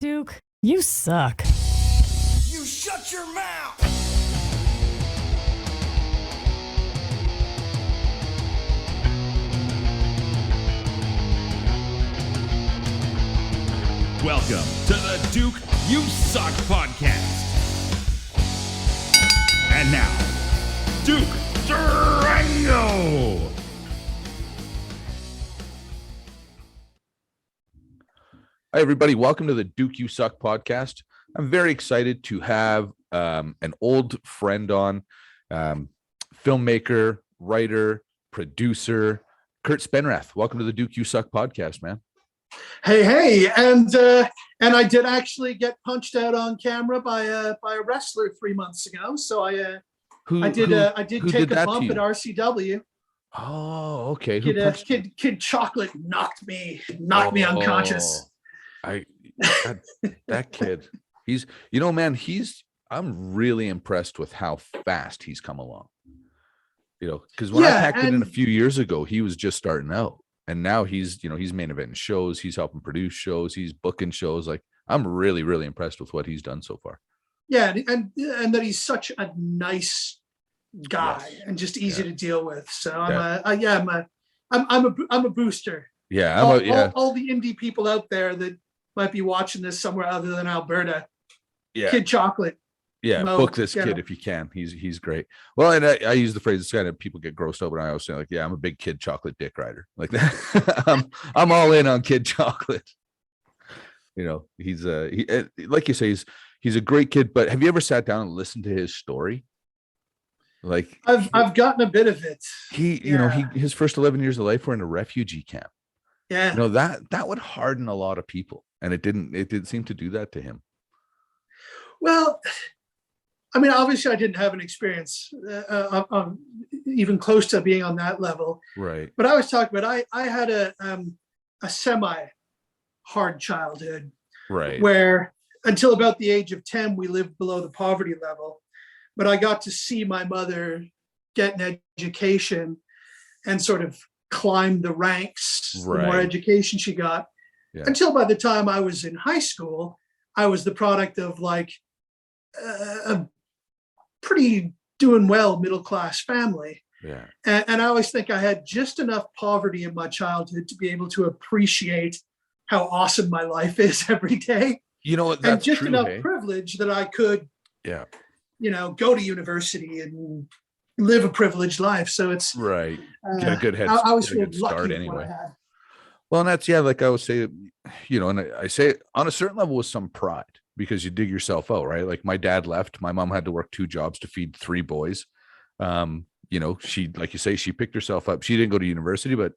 Duke, you suck. You shut your mouth! Welcome to the Duke You Suck podcast. And now, Duke Durango. Hi, everybody. Welcome to the Duke You Suck podcast. I'm very excited to have an old friend on, filmmaker, writer, producer, Kurt Spenrath. Welcome to the Duke You Suck podcast, man. Hey, and I did actually get punched out on camera by a wrestler 3 months ago. So I did take a bump at RCW. Oh, okay. Kid Chocolate knocked me unconscious. That kid. He's, man, I'm really impressed with how fast he's come along. Because when I packed it in a few years ago, he was just starting out. And now he's main eventing shows, he's helping produce shows, he's booking shows. Like, I'm really, really impressed with what he's done so far. Yeah, and that he's such a nice guy and just easy to deal with. So I'm a booster. Yeah, all the indie people out there that might be watching this somewhere other than Alberta. Yeah, Kid Chocolate. Yeah, book this kid if you can. He's great. Well, and I use the phrase, it's kind of people get grossed out, but I always say, like, yeah, I'm a big Kid Chocolate dick rider. Like that. I'm all in on Kid Chocolate. He's like you say, he's a great kid. But have you ever sat down and listened to his story? Like, I've gotten a bit of it. His first 11 years of life were in a refugee camp. Yeah, that would harden a lot of people, and it didn't seem to do that to him. Well, I mean, obviously, I didn't have an experience even close to being on that level. Right. But I was talking about I had a semi-hard childhood. Right. Where until about the age of 10, we lived below the poverty level. But I got to see my mother get an education and sort of climb the ranks, the more education she got. Yeah. Until by the time I was in high school, I was the product of like a pretty doing well middle-class family. Yeah. And I always think I had just enough poverty in my childhood to be able to appreciate how awesome my life is every day. You know what? That's and just true, enough privilege that I could, go to university and live a privileged life. So it's right. Get a good head. I always feel lucky start anyway. had. Well, and that's like I would say, and I say it on a certain level with some pride, because you dig yourself out, right? Like, my dad left, my mom had to work 2 jobs to feed 3 boys. She, like you say, she picked herself up. She didn't go to university, but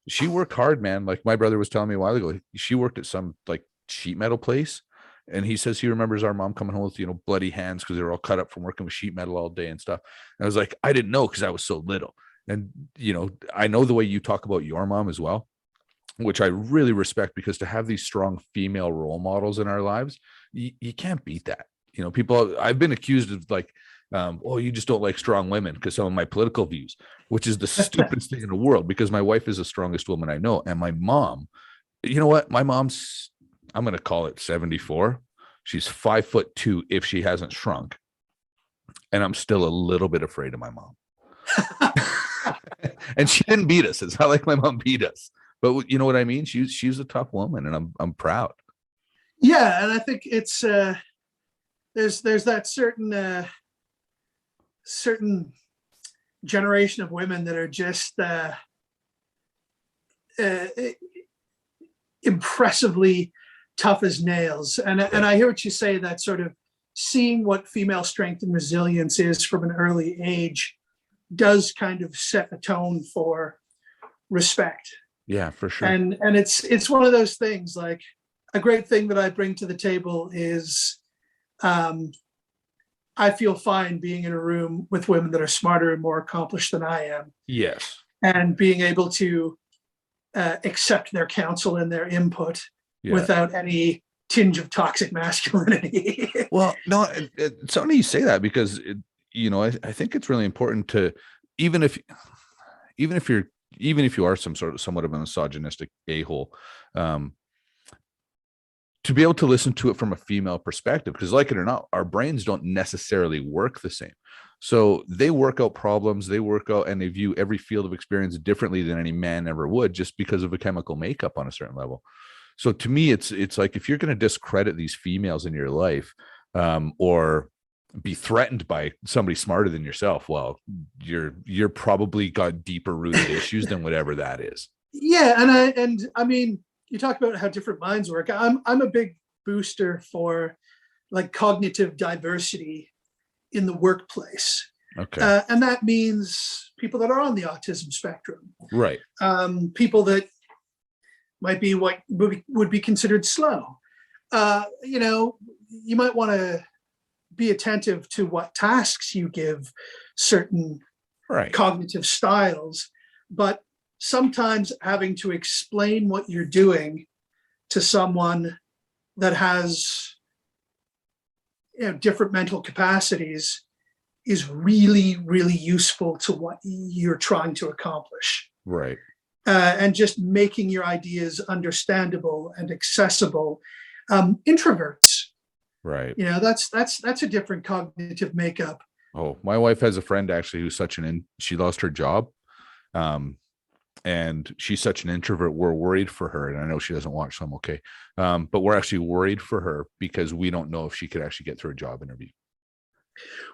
she worked hard, man. Like, my brother was telling me a while ago, she worked at some like sheet metal place. And he says he remembers our mom coming home with, bloody hands because they were all cut up from working with sheet metal all day and stuff. And I was like, I didn't know because I was so little. And, I know the way you talk about your mom as well, which I really respect, because to have these strong female role models in our lives, you can't beat that. People, I've been accused of like, you just don't like strong women because some of my political views, which is the stupidest thing in the world, because my wife is the strongest woman I know. And my mom, you know what? My mom's, I'm going to call it 74. She's 5'2" if she hasn't shrunk. And I'm still a little bit afraid of my mom. And she didn't beat us. It's not like my mom beat us. But you know what I mean? She's a tough woman, and I'm proud. Yeah, and I think it's there's that certain generation of women that are just impressively tough as nails. And I hear what you say, that sort of seeing what female strength and resilience is from an early age does kind of set a tone for respect. Yeah, for sure. And it's one of those things, like, a great thing that I bring to the table is I feel fine being in a room with women that are smarter and more accomplished than I am. Yes. And being able to accept their counsel and their input without any tinge of toxic masculinity. Well, no, it's funny you say that, because I think it's really important to, even if you are somewhat of a misogynistic a-hole, to be able to listen to it from a female perspective, because like it or not, our brains don't necessarily work the same. So they work out problems, they work out, and they view every field of experience differently than any man ever would, just because of a chemical makeup on a certain level. So to me, it's like, if you're going to discredit these females in your life, or be threatened by somebody smarter than yourself, well, you're probably got deeper rooted issues than whatever that is. Yeah, and I mean, you talk about how different minds work. I'm a big booster for like cognitive diversity in the workplace. Okay. And that means people that are on the autism spectrum, Right. people that might be what would be considered slow. You know, you might want to be attentive to what tasks you give certain Right. cognitive styles, but sometimes having to explain what you're doing to someone that has, you know, different mental capacities is really, really useful to what you're trying to accomplish. Right. And just making your ideas understandable and accessible. Introverts, Right. you know, that's a different cognitive makeup. Oh, my wife has a friend actually who's she lost her job. And she's such an introvert. We're worried for her. And I know she doesn't watch, so I'm okay. But we're actually worried for her because we don't know if she could actually get through a job interview.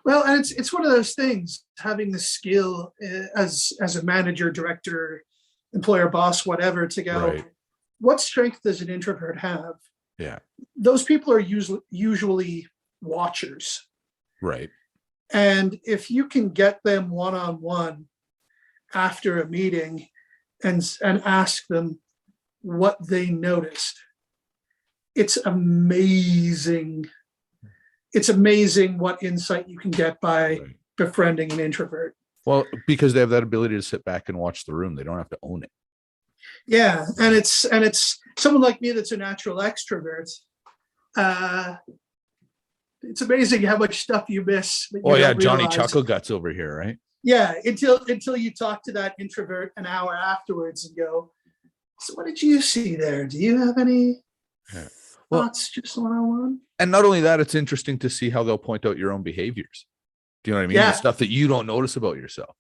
Well, and it's one of those things, having the skill as a manager, director, employer, boss, whatever, to go, Right. what strength does an introvert have? Yeah. Those people are usually watchers. Right. And if you can get them one-on-one after a meeting and ask them what they noticed, it's amazing. It's amazing what insight you can get by Right. befriending an introvert. Well, because they have that ability to sit back and watch the room. They don't have to own it. Yeah, and it's someone like me that's a natural extrovert. It's amazing how much stuff you miss. That you Oh yeah, don't Johnny realize. Chuckle Guts over here, right? Yeah, until you talk to that introvert an hour afterwards and go, so what did you see there? Do you have any Yeah. Well, thoughts just one-on-one? and not only that, it's interesting to see how they'll point out your own behaviors. Do you know what I mean? Yeah. The stuff that you don't notice about yourself.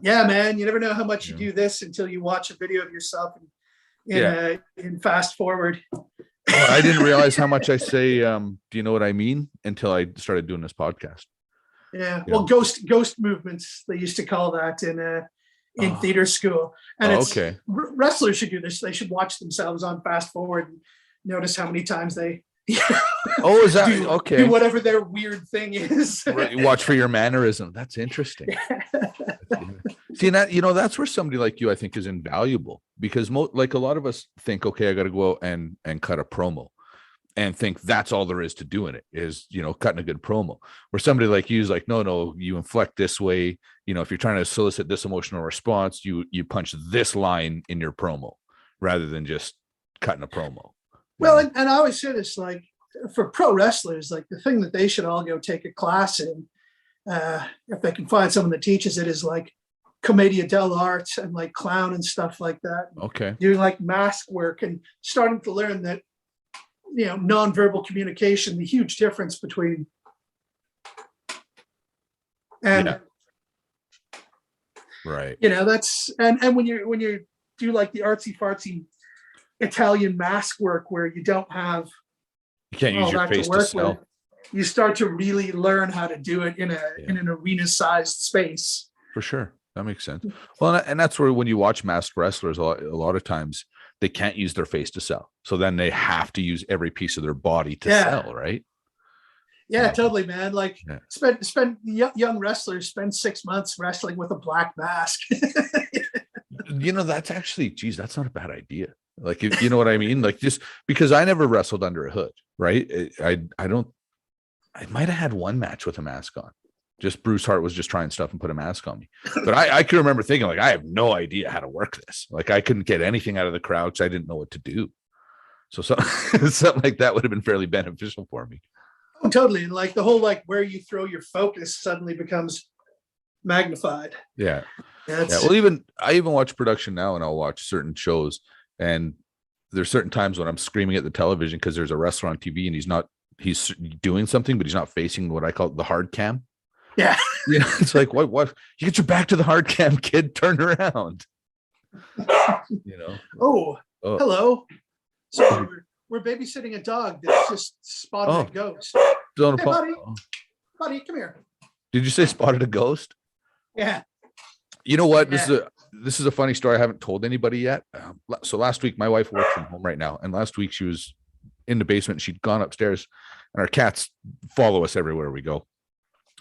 Yeah, man, you never know how much you Yeah. do this until you watch a video of yourself in fast forward. Well, I didn't realize how much I say, do you know what I mean? Until I started doing this podcast. Yeah, You well, know? ghost movements, they used to call that in Oh. theater school. And Oh, it's okay. wrestlers should do this. They should watch themselves on fast forward and notice how many times they Oh, is that do okay? whatever their weird thing is. Right, watch for your mannerism. That's interesting. See, that, you know, that's where somebody like you, I think, is invaluable, because like a lot of us think, okay, I got to go out and cut a promo, and think that's all there is to doing it, is, you know, cutting a good promo. Where somebody like you is like, no, you inflect this way. You know, if you're trying to solicit this emotional response, you punch this line in your promo rather than just cutting a promo. Well, and I always say this, like, for pro wrestlers, like, the thing that they should all go take a class in, if they can find someone that teaches it, is like commedia dell'arte and like clown and stuff like that. Okay. Doing like mask work and starting to learn that, you know, nonverbal communication, the huge difference between and Yeah. Right. you know, that's and when you do like the artsy fartsy Italian mask work where you don't have You can't use all your that face to to work sell. with, you start to really learn how to do it in an arena-sized space. For sure. That makes sense. Well, and that's where, when you watch masked wrestlers, a lot of times they can't use their face to sell. So then they have to use every piece of their body to sell, right? Yeah, totally, man. Like, Yeah. spend young wrestlers spend 6 months wrestling with a black mask. You know, that's actually, geez, that's not a bad idea. Like, if, you know what I mean? Like, just because I never wrestled under a hood, right? I might have had one match with a mask on. Just Bruce Hart was just trying stuff and put a mask on me. But I can remember thinking, like, I have no idea how to work this. Like, I couldn't get anything out of the crowd because I didn't know what to do. So something like that would have been fairly beneficial for me. Oh, totally. And like the whole, like, where you throw your focus suddenly becomes magnified. Yeah. Yeah, Yeah. Well, I even watch production now, and I'll watch certain shows, and there's certain times when I'm screaming at the television because there's a wrestler on TV and he's doing something, but he's not facing what I call the hard cam. Yeah. You know, it's like, what? You get your back to the hard cam, kid. Turn around. You know. Oh. Hello. So we're babysitting a dog that's just spotted a ghost. Hey, buddy, come here. Did you say spotted a ghost? Yeah. You know what? Yeah. This is a funny story I haven't told anybody yet. So last week, my wife works from home right now, and last week she was in the basement. She'd gone upstairs, and our cats follow us everywhere we go.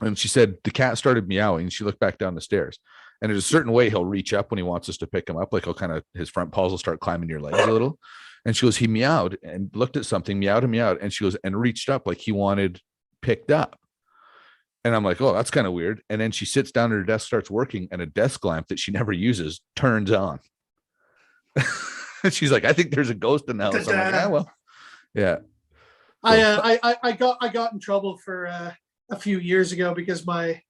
And she said the cat started meowing, and she looked back down the stairs. And in a certain way, he'll reach up when he wants us to pick him up. Like his front paws will start climbing your legs a little. And she goes, he meowed and looked at something, meowed and meowed. And she goes, and reached up like he wanted picked up. And I'm like, oh, that's kind of weird. And then she sits down at her desk, starts working, and a desk lamp that she never uses turns on. And she's like, I think there's a ghost in the house. I'm like, well, yeah. I got in trouble for a few years ago because my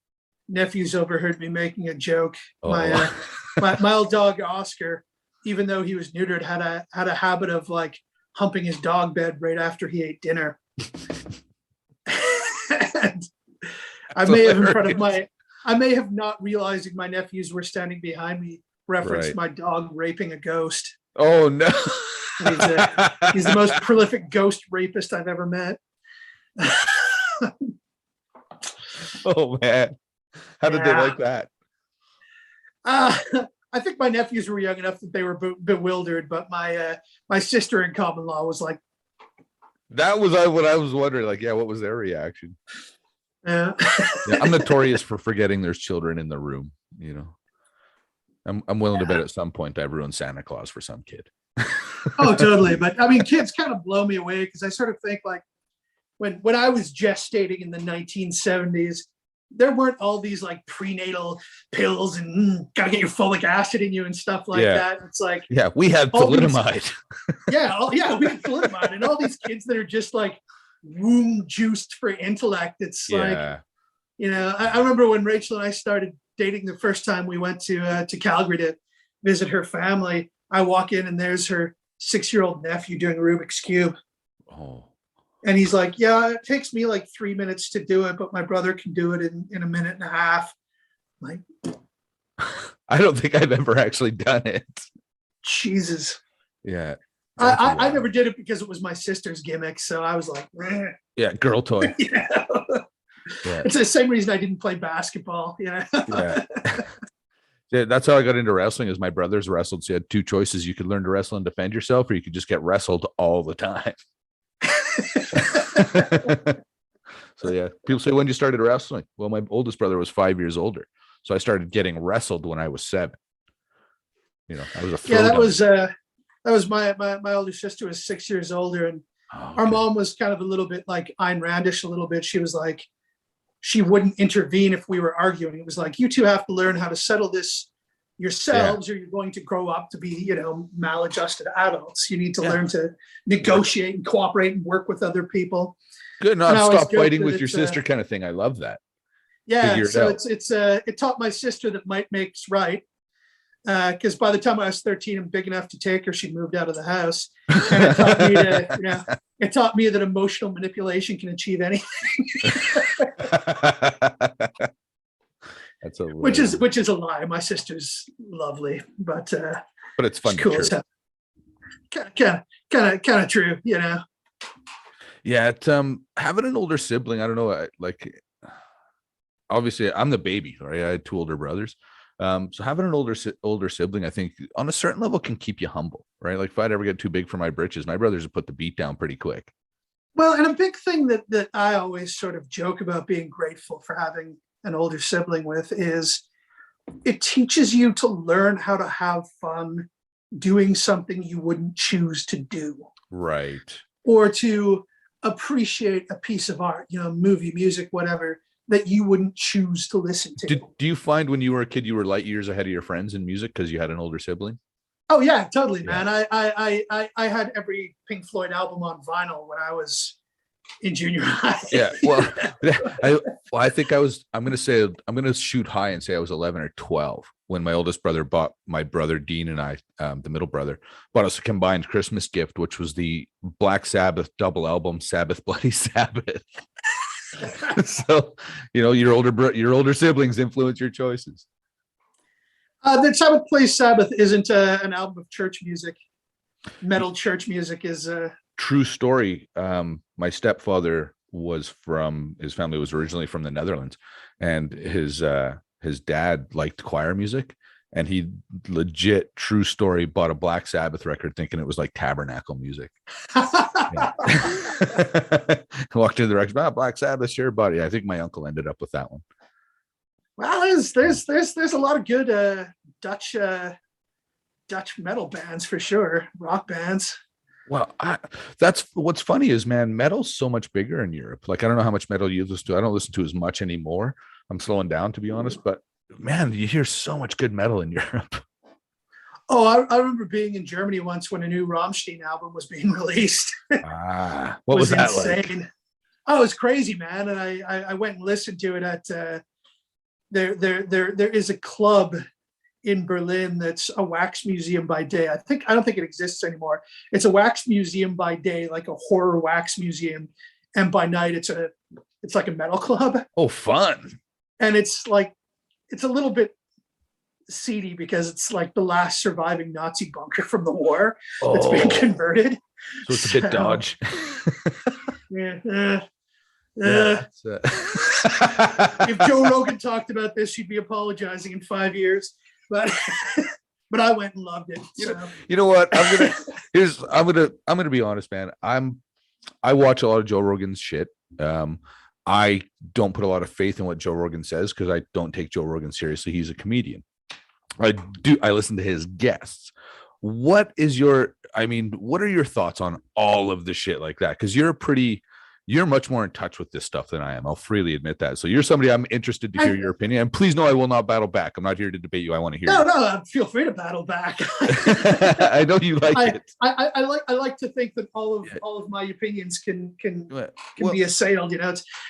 nephews overheard me making a joke. My old dog Oscar, even though he was neutered, had a habit of like humping his dog bed right after he ate dinner. And I may have not realizing my nephews were standing behind me referenced my dog raping a ghost. Oh no. He's the most prolific ghost rapist I've ever met. Oh man. How did they like that? I think my nephews were young enough that they were bewildered, but my sister in common law was like, that was what I was wondering. Like, yeah, what was their reaction? Yeah, I'm notorious for forgetting there's children in the room. You know, I'm willing to bet at some point I've ruined Santa Claus for some kid. Oh, totally. But I mean, kids kind of blow me away because I sort of think like when I was gestating in the 1970s, there weren't all these like prenatal pills and gotta get your folic acid in you and stuff like that. It's like, yeah, we had thalidomide. We had thalidomide, and all these kids that are just like womb juiced for intellect. It's like, you know, I remember when Rachel and I started dating the first time we went to Calgary to visit her family. I walk in and there's her 6-year-old nephew doing Rubik's Cube. Oh. And he's like, yeah, it takes me like 3 minutes to do it, but my brother can do it in a minute and a half. Like, I don't think I've ever actually done it. Jesus. Yeah. I never did it because it was my sister's gimmick. So I was like, eh. Yeah, girl toy. Yeah. It's the same reason I didn't play basketball. Yeah. Yeah, that's how I got into wrestling. Is my brothers wrestled. So you had two choices: you could learn to wrestle and defend yourself, or you could just get wrestled all the time. So yeah, people say, when you started wrestling? Well, my oldest brother was 5 years older, so I started getting wrestled when I was 7. You know, I was a that was my older sister was 6 years older, and our mom was kind of a little bit like Ayn Randish a little bit. She was like, she wouldn't intervene if we were arguing. It was like, you two have to learn how to settle this yourselves, or you're going to grow up to be, you know, maladjusted adults. You need to learn to negotiate and cooperate and work with other people. Good, not stop fighting with your sister kind of thing. I love that. Yeah, so it taught my sister that might makes right. Because by the time I was 13 and big enough to take her, she moved out of the house. And it taught me to, you know, it taught me that emotional manipulation can achieve anything. That's a which is a lie. My sister's lovely, but it's fun. Cool as hell. Kind of true, you know. Yeah, having an older sibling, I don't know, like obviously I'm the baby, right? I had 2 older brothers. So having an older sibling, I think on a certain level can keep you humble, right? Like if I'd ever get too big for my britches, my brothers would put the beat down pretty quick. Well, and a big thing that I always sort of joke about being grateful for having an older sibling with is it teaches you to learn how to have fun doing something you wouldn't choose to do. Right. Or to appreciate a piece of art, you know, movie, music, whatever, that you wouldn't choose to listen to. Do you find when you were a kid, you were light years ahead of your friends in music because you had an older sibling? Oh yeah, totally, man. I had every Pink Floyd album on vinyl when I was in junior high. Yeah. Well, I think I'm going to shoot high and say I was 11 or 12 when my oldest brother bought my brother Dean and I, the middle brother, bought us a combined Christmas gift, which was the Black Sabbath double album, Sabbath Bloody Sabbath. So, your older siblings influence your choices. The Sabbath Plays Sabbath isn't an album of church music. Metal church music is true story. My stepfather his family was originally from the Netherlands, and his dad liked choir music, and he legit, true story, bought a Black Sabbath record thinking it was like tabernacle music. Walked into the record, Black Sabbath, sure, buddy. I think my uncle ended up with that one. Well, there's a lot of good Dutch metal bands for sure, rock bands. Well, that's what's funny is, man, metal's so much bigger in Europe. Like, I don't know how much metal you listen to. I don't listen to as much anymore. I'm slowing down, to be honest. But man, you hear so much good metal in Europe. Oh, I remember being in Germany once when a new Rammstein album was being released. What was that insane. Like? Oh, it was crazy, man. And I went and listened to it at there is a club in Berlin that's a wax museum by day. I don't think it exists anymore. It's a wax museum by day, like a horror wax museum, and by night it's like a metal club. Oh, fun. And it's a little bit seedy because it's like the last surviving Nazi bunker from the war that's been converted. So it's a bit Dodge. If Joe Rogan talked about this, he'd be apologizing in 5 years. But I went and loved it. So. You know what? I'm gonna be honest, man. I watch a lot of Joe Rogan's shit. I don't put a lot of faith in what Joe Rogan says because I don't take Joe Rogan seriously. He's a comedian. I listen to his guests. What are your thoughts on all of the shit like that? Because you're much more in touch with this stuff than I am. I'll freely admit that. So you're somebody I'm interested to hear your opinion. And please know I will not battle back. I'm not here to debate you. I want to hear. No, feel free to battle back. I know you like it. I like to think that all of my opinions can be assailed.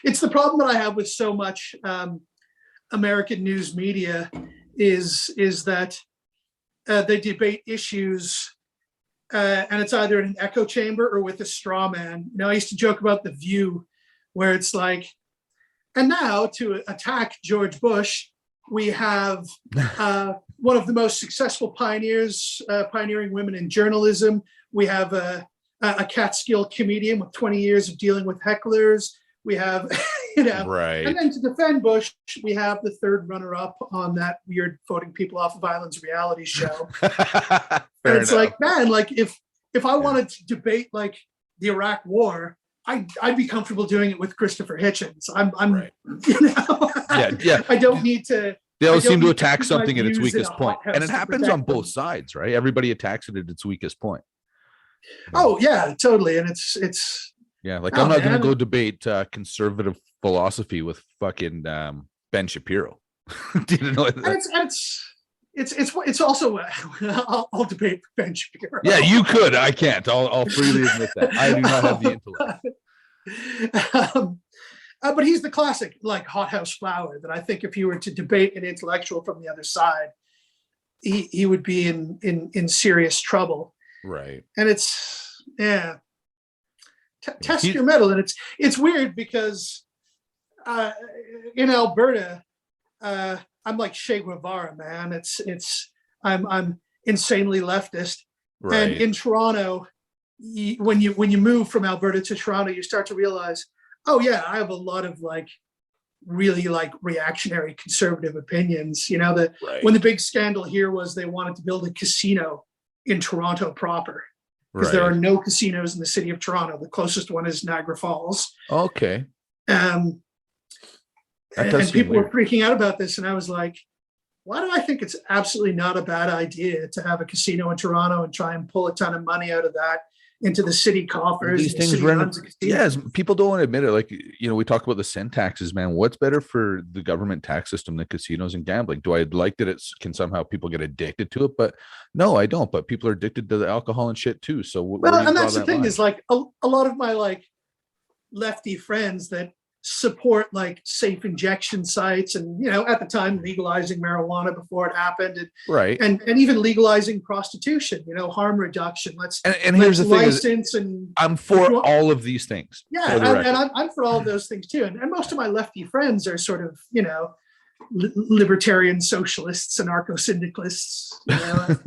It's the problem that I have with so much American news media is that they debate issues. And it's either in an echo chamber or with a straw man. I used to joke about The View, where it's like, and now to attack George Bush, we have one of the most successful pioneering women in journalism. We have a Catskill comedian with 20 years of dealing with hecklers. We have, right. And then to defend Bush, we have the third runner-up on that weird voting people off of islands reality show. And it's like, man, like if I wanted to debate like the Iraq War, I'd be comfortable doing it with Christopher Hitchens. I'm right. Yeah. I don't need to. They all seem to attack something at its weakest point, and it happens on both sides, right? Everybody attacks it at its weakest point. Oh yeah, totally, and it's. Yeah, like I'm not going to go debate conservative philosophy with fucking Ben Shapiro. Do you know that? It's also I'll debate Ben Shapiro. Yeah, you could. I can't. I'll freely admit that. I do not have the intellect. But he's the classic like hothouse flower that I think if you were to debate an intellectual from the other side, he would be in serious trouble. Right. And it's test your mettle, and it's weird because in Alberta, I'm like Che Guevara, man. I'm insanely leftist, right. And in Toronto, when you move from Alberta to Toronto, you start to realize, oh yeah, I have a lot of like really like reactionary conservative opinions. Right. When the big scandal here was they wanted to build a casino in Toronto proper. Because there are no casinos in the city of Toronto. The closest one is Niagara Falls. Okay. And people were freaking out about this. And I was like, why do I think it's absolutely not a bad idea to have a casino in Toronto and try and pull a ton of money out of that into the city coffers? These things yes, people don't want to admit it. Like, we talk about the sin taxes, man. What's better for the government tax system than casinos and gambling? Do I like that it can somehow people get addicted to it? But no, I don't. But people are addicted to the alcohol and shit too. So and that's the thing is like a lot of my like lefty friends that support like safe injection sites and, you know, at the time legalizing marijuana before it happened, Right. and even legalizing prostitution, you know, harm reduction. And here's the thing is, license and I'm for all of these things. yeah, and I'm for all of those things too. And most of my lefty friends are sort of, you know, libertarian socialists, anarcho-syndicalists, you know,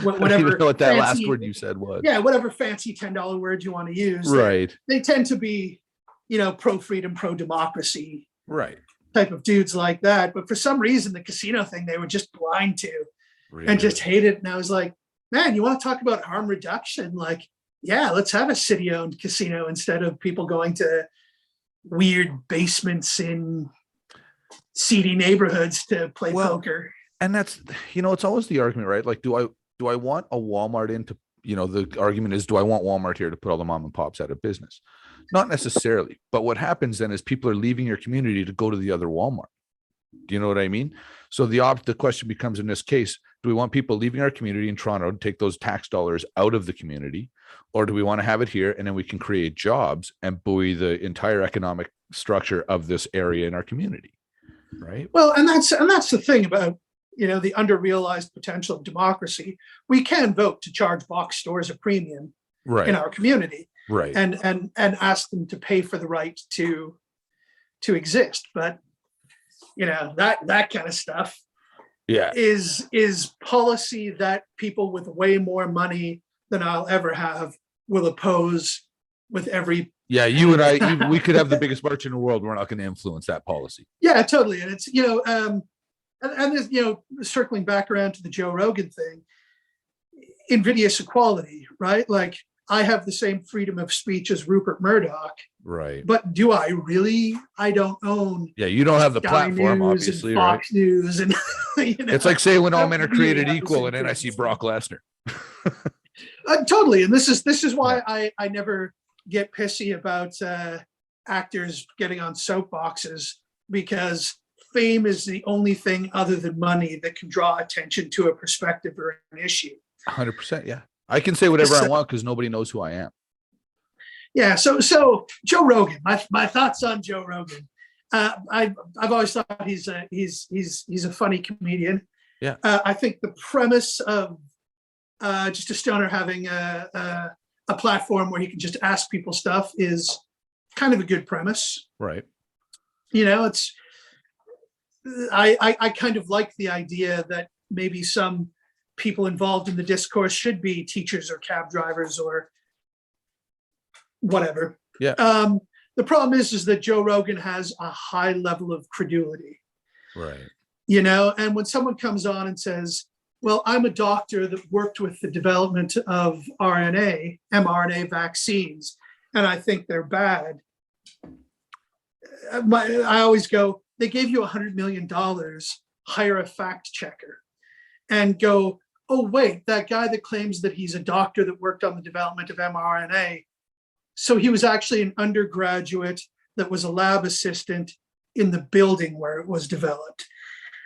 whatever. You know what that fancy, last word you said was. Yeah, whatever fancy $10 word you want to use. Right. They tend to be, you know, pro-freedom, pro-democracy Right. type of dudes like that. But for some reason, the casino thing, they were just blind to Really? and just hate it. And I was like, man, you want to talk about harm reduction? Like, yeah, let's have a city-owned casino instead of people going to weird basements in seedy neighborhoods to play poker. And that's, you know, it's always the argument, right? Like, do I want a Walmart into, you know, the argument is, do I want Walmart here to put all the mom and pops out of business? Not necessarily. But what happens then is people are leaving your community to go to the other Walmart. Do you know what I mean? So the question becomes, in this case, do we want people leaving our community in Toronto to take those tax dollars out of the community? Or do we want to have it here and then we can create jobs and buoy the entire economic structure of this area in our community? Right. Well, and that's the thing about, you know, the underrealized potential of democracy. We can vote to charge box stores a premium in our community. Right. And ask them to pay for the right to exist. But, you know, that kind of stuff is policy that people with way more money than I'll ever have will oppose with every. Yeah, you and I, we could have the biggest march in the world. We're not going to influence that policy. Yeah, totally. And it's, you know, and there's, you know, circling back around to the Joe Rogan thing, invidious equality, right? Like, I have the same freedom of speech as Rupert Murdoch. Right. But do I really? I don't own. Yeah, you don't have the Sky platform, News obviously, and Fox right? News, and you know, it's like saying when all men are created really equal, and then I see Brock Lesnar. Totally, and this is why I never get pissy about actors getting on soapboxes, because fame is the only thing other than money that can draw attention to a perspective or an issue. 100%. Yeah, I can say whatever I want because nobody knows who I am. Yeah. So Joe Rogan, my thoughts on Joe Rogan. I've always thought he's a funny comedian. Yeah. I think the premise of just a stoner having a platform where he can just ask people stuff is kind of a good premise. Right. You know, I kind of like the idea that maybe some people involved in the discourse should be teachers or cab drivers or whatever. Yeah. The problem is that Joe Rogan has a high level of credulity. Right. You know, and when someone comes on and says, well, I'm a doctor that worked with the development of mRNA vaccines, and I think they're bad. I always go, they gave you $100 million, hire a fact checker, and go, oh, wait, that guy that claims that he's a doctor that worked on the development of mRNA, so he was actually an undergraduate that was a lab assistant in the building where it was developed.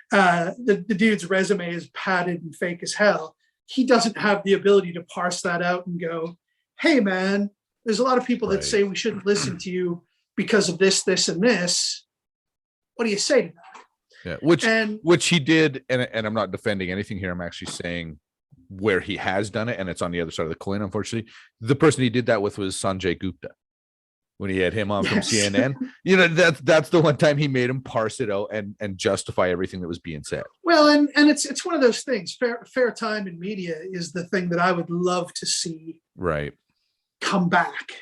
The dude's resume is padded and fake as hell. He doesn't have the ability to parse that out and go, hey, man, there's a lot of people that say we shouldn't listen to you because of this, this, and this. What do you say to that? Yeah, which he did, and I'm not defending anything here. I'm actually saying where he has done it, and it's on the other side of the coin, unfortunately. The person he did that with was Sanjay Gupta. When he had him on from CNN, you know, that's the one time he made him parse it out and justify everything that was being said. Well, and it's one of those things. Fair time in media is the thing that I would love to see come back.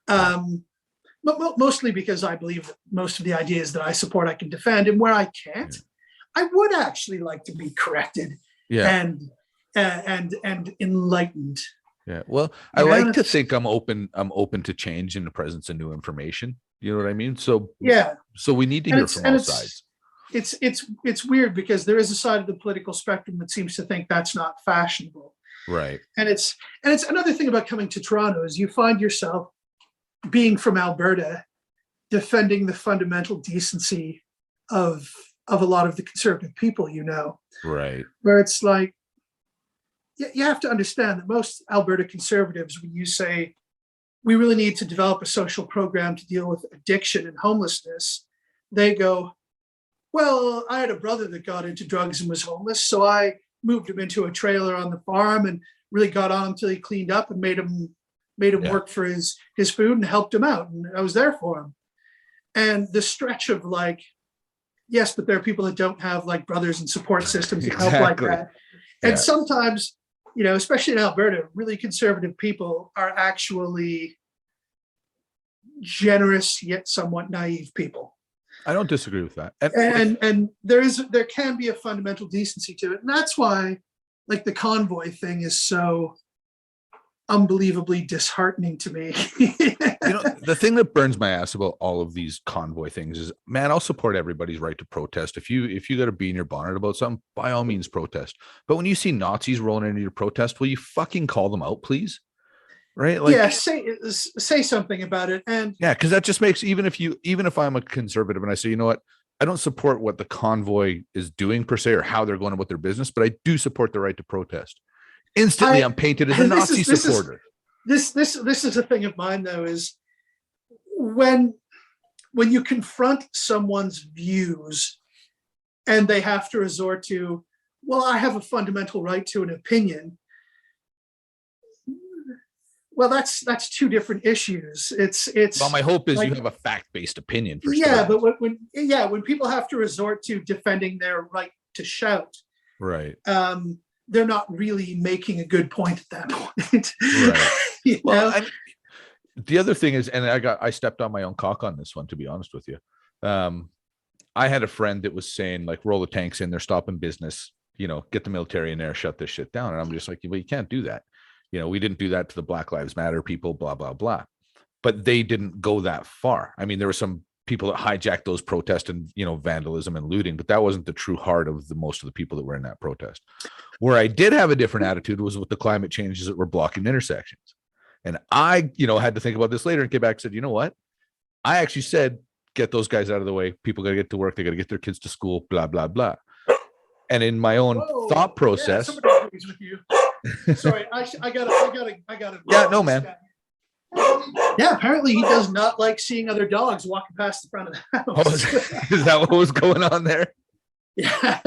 But mostly because I believe that most of the ideas that I support I can defend, and where I can't, I would actually like to be corrected and enlightened. Yeah. Well, I like to think I'm open to change in the presence of new information. You know what I mean? So So we need to hear from all sides. It's weird because there is a side of the political spectrum that seems to think that's not fashionable. Right. And it's another thing about coming to Toronto is you find yourself being from Alberta defending the fundamental decency of a lot of the conservative people, you know. Right. Where it's like, you have to understand that most Alberta conservatives, when you say we really need to develop a social program to deal with addiction and homelessness, they go, well, I had a brother that got into drugs and was homeless, so I moved him into a trailer on the farm and really got on him until he cleaned up and made him work for his food and helped him out, and I was there for him. And the stretch of like, yes, but there are people that don't have like brothers and support systems that help like that. And sometimes, you know, especially in Alberta, really conservative people are actually generous yet somewhat naive people. I don't disagree with that. And there can be a fundamental decency to it. And that's why like the convoy thing is so unbelievably disheartening to me. You know, the thing that burns my ass about all of these convoy things is, man, I'll support everybody's right to protest. If you got to be in your bonnet about something, by all means protest. But when you see Nazis rolling into your protest, will you fucking call them out, please? Right? Like, yeah, say something about it. And yeah, because that just makes, even if I'm a conservative and I say, you know what, I don't support what the convoy is doing per se or how they're going about their business, but I do support the right to protest. Instantly, I'm painted as a Nazi supporter. This is a thing of mine, though, is when you confront someone's views and they have to resort to, well, I have a fundamental right to an opinion. Well, that's two different issues. It's well, my hope is like, you have a fact-based opinion. For yeah, starters. but when people have to resort to defending their right to shout, right, they're not really making a good point at that point. Right. Well, the other thing is, and I stepped on my own cock on this one, to be honest with you. I had a friend that was saying, like, roll the tanks in, they're stopping business, you know, get the military in there, shut this shit down. And I'm just like, well, you can't do that. You know, we didn't do that to the Black Lives Matter people, blah, blah, blah. But they didn't go that far. I mean, there were some people that hijacked those protests and, you know, vandalism and looting, but that wasn't the true heart of most of the people that were in that protest. Where I did have a different attitude was with the climate changes that were blocking intersections. And I, you know, had to think about this later and get back and said, you know what? I actually said, get those guys out of the way. People got to get to work. They got to get their kids to school, blah, blah, blah. And in my own thought process. Yeah, somebody agrees with you. Sorry, I gotta. Yeah, no, man. Yeah, apparently he does not like seeing other dogs walking past the front of the house. Oh, is that what was going on there? Yeah.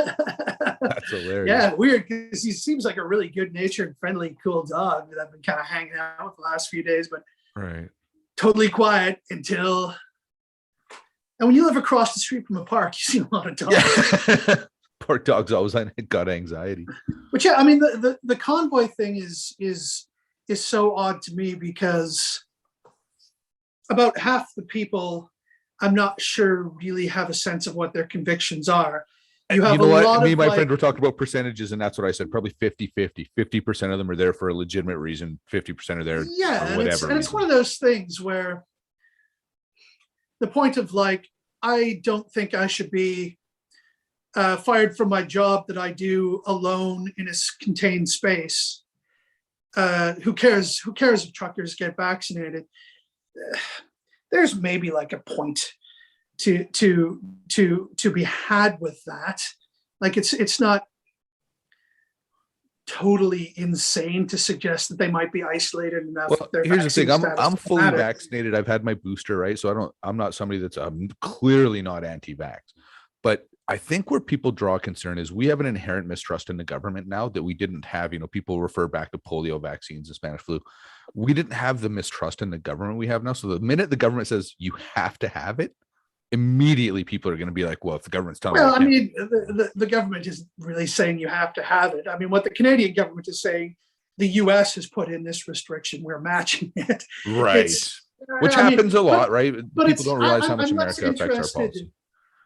That's hilarious. Yeah, weird, because he seems like a really good-natured, friendly, cool dog that I've been kind of hanging out with the last few days, but right, totally quiet until. And when you live across the street from a park, you see a lot of dogs. Yeah. Poor dogs always got anxiety. But yeah, I mean, the convoy thing is so odd to me because about half the people I'm not sure really have a sense of what their convictions are. You have, you know, what? Me and my friend were talking about percentages, and that's what I said. Probably 50-50. 50% of them are there for a legitimate reason. 50% are there for whatever. And it's one of those things where the point of like, I don't think I should be fired from my job that I do alone in a contained space. Who cares if truckers get vaccinated? There's maybe like a point to be had with that. Like it's not totally insane to suggest that they might be isolated enough. Well, here's the thing. I'm fully vaccinated. I've had my booster, right? So I'm not somebody that's clearly not anti-vax, but I think where people draw concern is we have an inherent mistrust in the government now that we didn't have. You know, people refer back to polio vaccines and Spanish flu. We didn't have the mistrust in the government we have now. So the minute the government says you have to have it, immediately people are going to be like, well, if the government's telling me. Well, I mean, the government isn't really saying you have to have it. I mean, what the Canadian government is saying, the US has put in this restriction, we're matching it. Right. Which happens a lot, right? But people don't realize how much America affects our policy.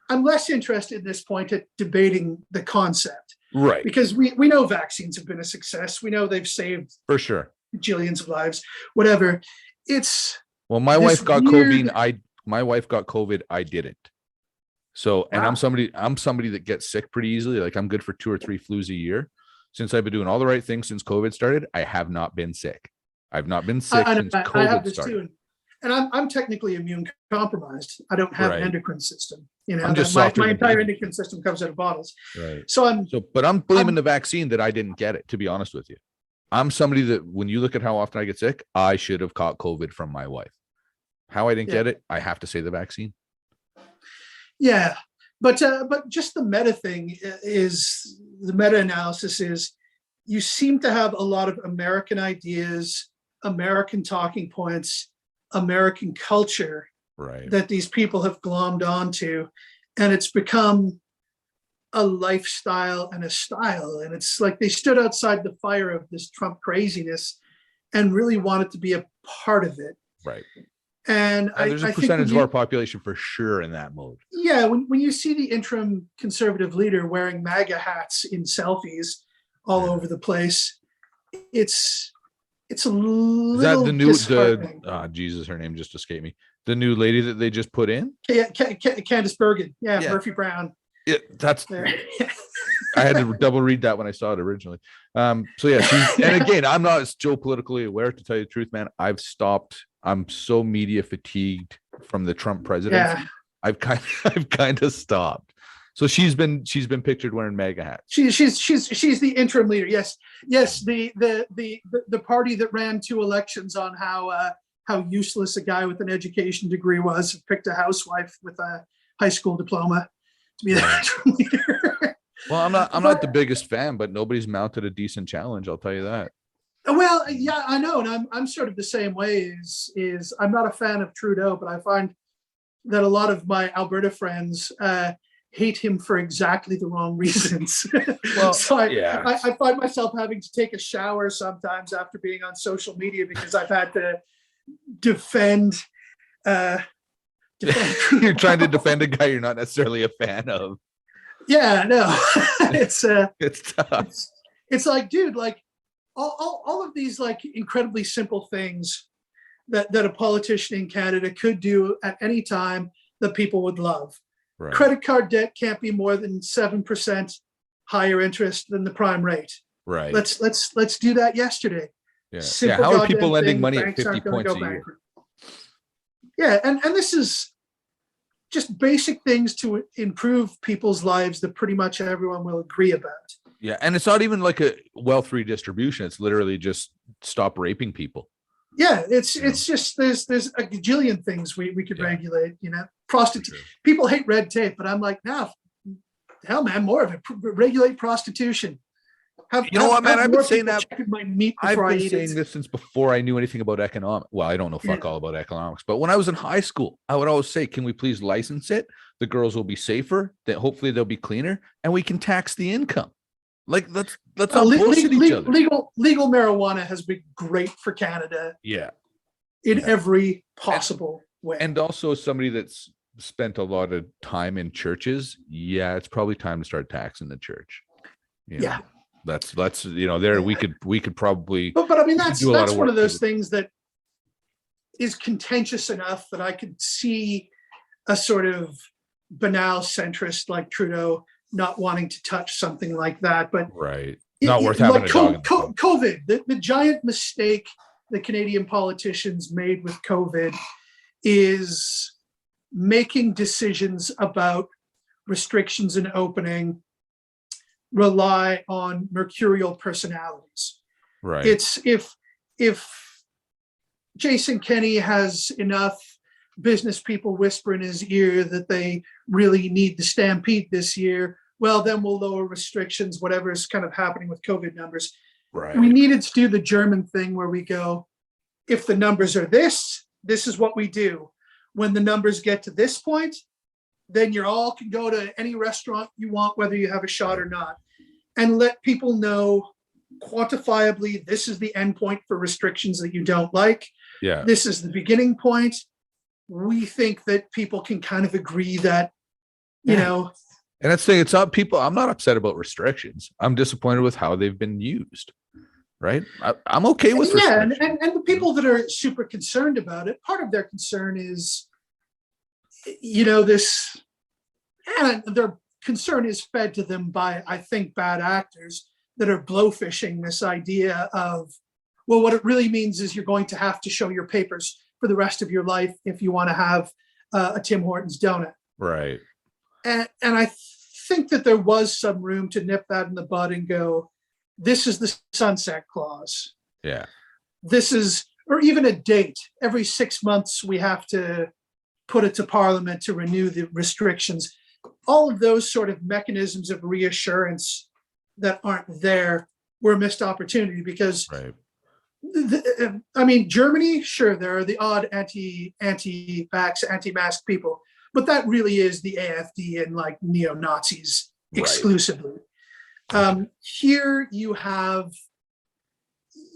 I'm less interested at this point at debating the concept. Right. Because we know vaccines have been a success. We know they've saved for sure jillions of lives, whatever. It's well, my wife got COVID. My wife got COVID. I didn't. So, and I'm somebody that gets sick pretty easily. Like I'm good for 2 or 3 flus a year. Since I've been doing all the right things since COVID started, I have not been sick. I've not been sick since COVID started. Too. And I'm technically immune compromised. I don't have an endocrine system. You know, my entire endocrine system comes out of bottles. Right. So but I'm blaming the vaccine that I didn't get it, to be honest with you. I'm somebody that when you look at how often I get sick, I should have caught COVID from my wife. How I didn't get it, I have to say the vaccine. Yeah, but just the meta thing is, the meta analysis is, you seem to have a lot of American ideas, American talking points, American culture Right. that these people have glommed onto, and it's become a lifestyle and a style. And it's like they stood outside the fire of this Trump craziness and really wanted to be a part of it. Right. And there's a percentage of our population for sure in that mode. Yeah, when you see the interim conservative leader wearing MAGA hats in selfies all over the place, it's a little Is that the new disheartening. Jesus, her name just escaped me. The new lady that they just put in? Candace Bergen. Yeah, Yeah. Murphy Brown. Yeah, that's There. I had to double read that when I saw it originally. So yeah, she's, and again, I'm not so politically aware, to tell you the truth, man. I've stopped. I'm so media fatigued from the Trump presidency. Yeah. I've kind of stopped. So she's been pictured wearing MAGA hats. She's the interim leader. Yes. The party that ran 2 elections on how useless a guy with an education degree was, picked a housewife with a high school diploma to be the interim leader. Well, I'm not the biggest fan, but nobody's mounted a decent challenge. I'll tell you that. Well, yeah, I know, and I'm sort of the same way. Is I'm not a fan of Trudeau, but I find that a lot of my Alberta friends hate him for exactly the wrong reasons. Well, so yeah. I find myself having to take a shower sometimes after being on social media because I've had to defend. You're trying to defend a guy you're not necessarily a fan of. Yeah, no, it's tough. It's like, dude, like all of these like incredibly simple things that a politician in Canada could do at any time that people would love. Right. Credit card debt can't be more than 7% higher interest than the prime rate. Right. Let's do that yesterday. Yeah. Simple How are people goddamn lending thing, money at banks 50 aren't gonna points go a year? bankrupt. Yeah, and this is just basic things to improve people's lives that pretty much everyone will agree about. Yeah, and it's not even like a wealth redistribution. It's literally just stop raping people. Yeah, it's just there's a gajillion things we could regulate. Prostitute. Sure. People hate red tape, but I'm like, no, hell, man, more of it. Regulate prostitution. What, man? I've been saying that. My meat I've before been I eat saying it. this since before I knew anything about economics. Well, I don't know fuck all about economics, but when I was in high school, I would always say, "Can we please license it? The girls will be safer. That hopefully they'll be cleaner, and we can tax the income." Like let's not bullshit each other. Legal marijuana has been great for Canada. Yeah, in every possible way. And also, somebody that's spent a lot of time in churches, it's probably time to start taxing the church. Yeah. That's there we could probably, but I mean that's one of those to things that is contentious enough that I could see a sort of banal centrist like Trudeau not wanting to touch something like that, but right, not worth having like a dog in the COVID, the giant mistake the Canadian politicians made with COVID is making decisions about restrictions and opening rely on mercurial personalities. Right. It's if Jason Kenney has enough business people whisper in his ear that they really need the stampede this year, well, then we'll lower restrictions, whatever is kind of happening with COVID numbers. Right. We needed to do the German thing where we go, if the numbers are this is what we do. When the numbers get to this point, then you all can go to any restaurant you want, whether you have a shot or not, and let people know quantifiably, this is the end point for restrictions that you don't like. Yeah. This is the beginning point. We think that people can kind of agree that, you know. And that's the thing, it's not people, I'm not upset about restrictions. I'm disappointed with how they've been used. Right. I'm okay with restrictions. And the people that are super concerned about it, part of their concern is, this, and their concern is fed to them by, I think, bad actors that are blowfishing this idea of, well, what it really means is you're going to have to show your papers for the rest of your life if you want to have a Tim Hortons donut. Right. And I think that there was some room to nip that in the bud and go, this is the sunset clause. Yeah. This is, or even a date. Every 6 months, we have to put it to Parliament to renew the restrictions. All of those sort of mechanisms of reassurance that aren't there were a missed opportunity because, Right. I mean, Germany, sure, there are the odd anti-vax, anti-mask people, but that really is the AfD and like neo-Nazis exclusively. Here you have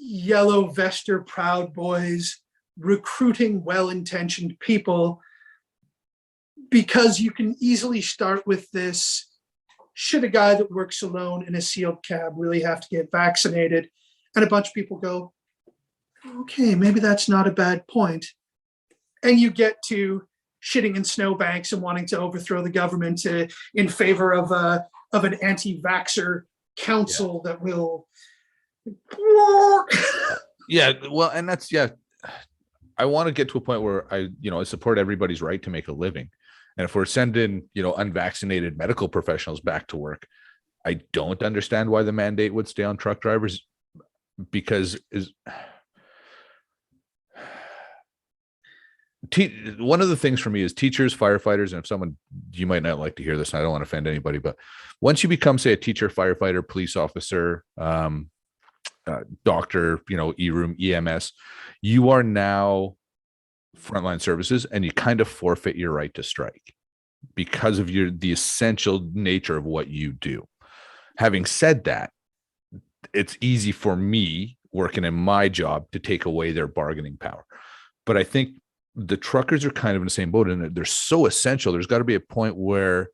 yellow vester Proud Boys recruiting well-intentioned people because you can easily start with this, should a guy that works alone in a sealed cab really have to get vaccinated? And a bunch of people go, okay, maybe that's not a bad point. And you get to shitting in snowbanks and wanting to overthrow the government in favor of an anti-vaxxer council that will. Yeah, well, and that's, yeah, I want to get to a point where I support everybody's right to make a living. And if we're sending, unvaccinated medical professionals back to work, I don't understand why the mandate would stay on truck drivers, because one of the things for me is teachers, firefighters, and if someone, you might not like to hear this, and I don't want to offend anybody, but once you become, say, a teacher, firefighter, police officer, doctor, E-room, EMS, you are now frontline services, and you kind of forfeit your right to strike because of the essential nature of what you do. Having said that, it's easy for me working in my job to take away their bargaining power. But I think the truckers are kind of in the same boat, and they're so essential. There's got to be a point where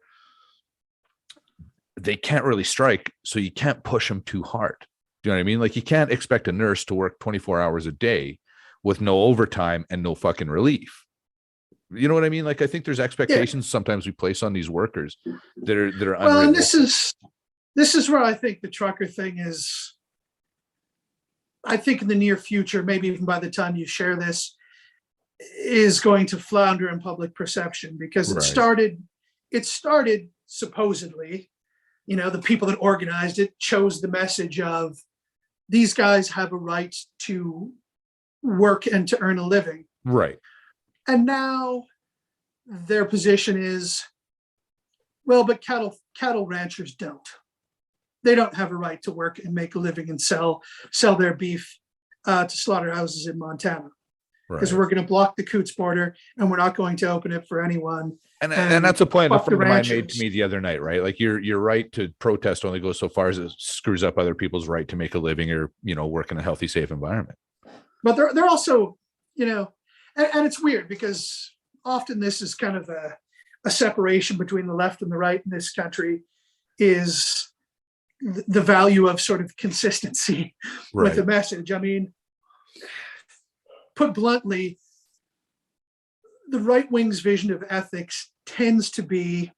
they can't really strike, so you can't push them too hard. Do you know what I mean? Like, you can't expect a nurse to work 24 hours a day with no overtime and no fucking relief. You know what I mean? Like, I think there's expectations sometimes we place on these workers that are well, and this is where I think the trucker thing is. I think in the near future, maybe even by the time you share this, is going to flounder in public perception, because it started supposedly, the people that organized it chose the message of these guys have a right to work and to earn a living. Right. And now their position is, well, but cattle ranchers don't. They don't have a right to work and make a living and sell their beef to slaughterhouses in Montana. Because we're going to block the Coots border and we're not going to open it for anyone. And that's a point a friend of mine made to me the other night, right? Like, your right to protest only goes so far as it screws up other people's right to make a living or, work in a healthy, safe environment. But they're also, and it's weird because often this is kind of a separation between the left and the right in this country, is the value of sort of consistency with the message. I mean, put bluntly, the right wing's vision of ethics tends to be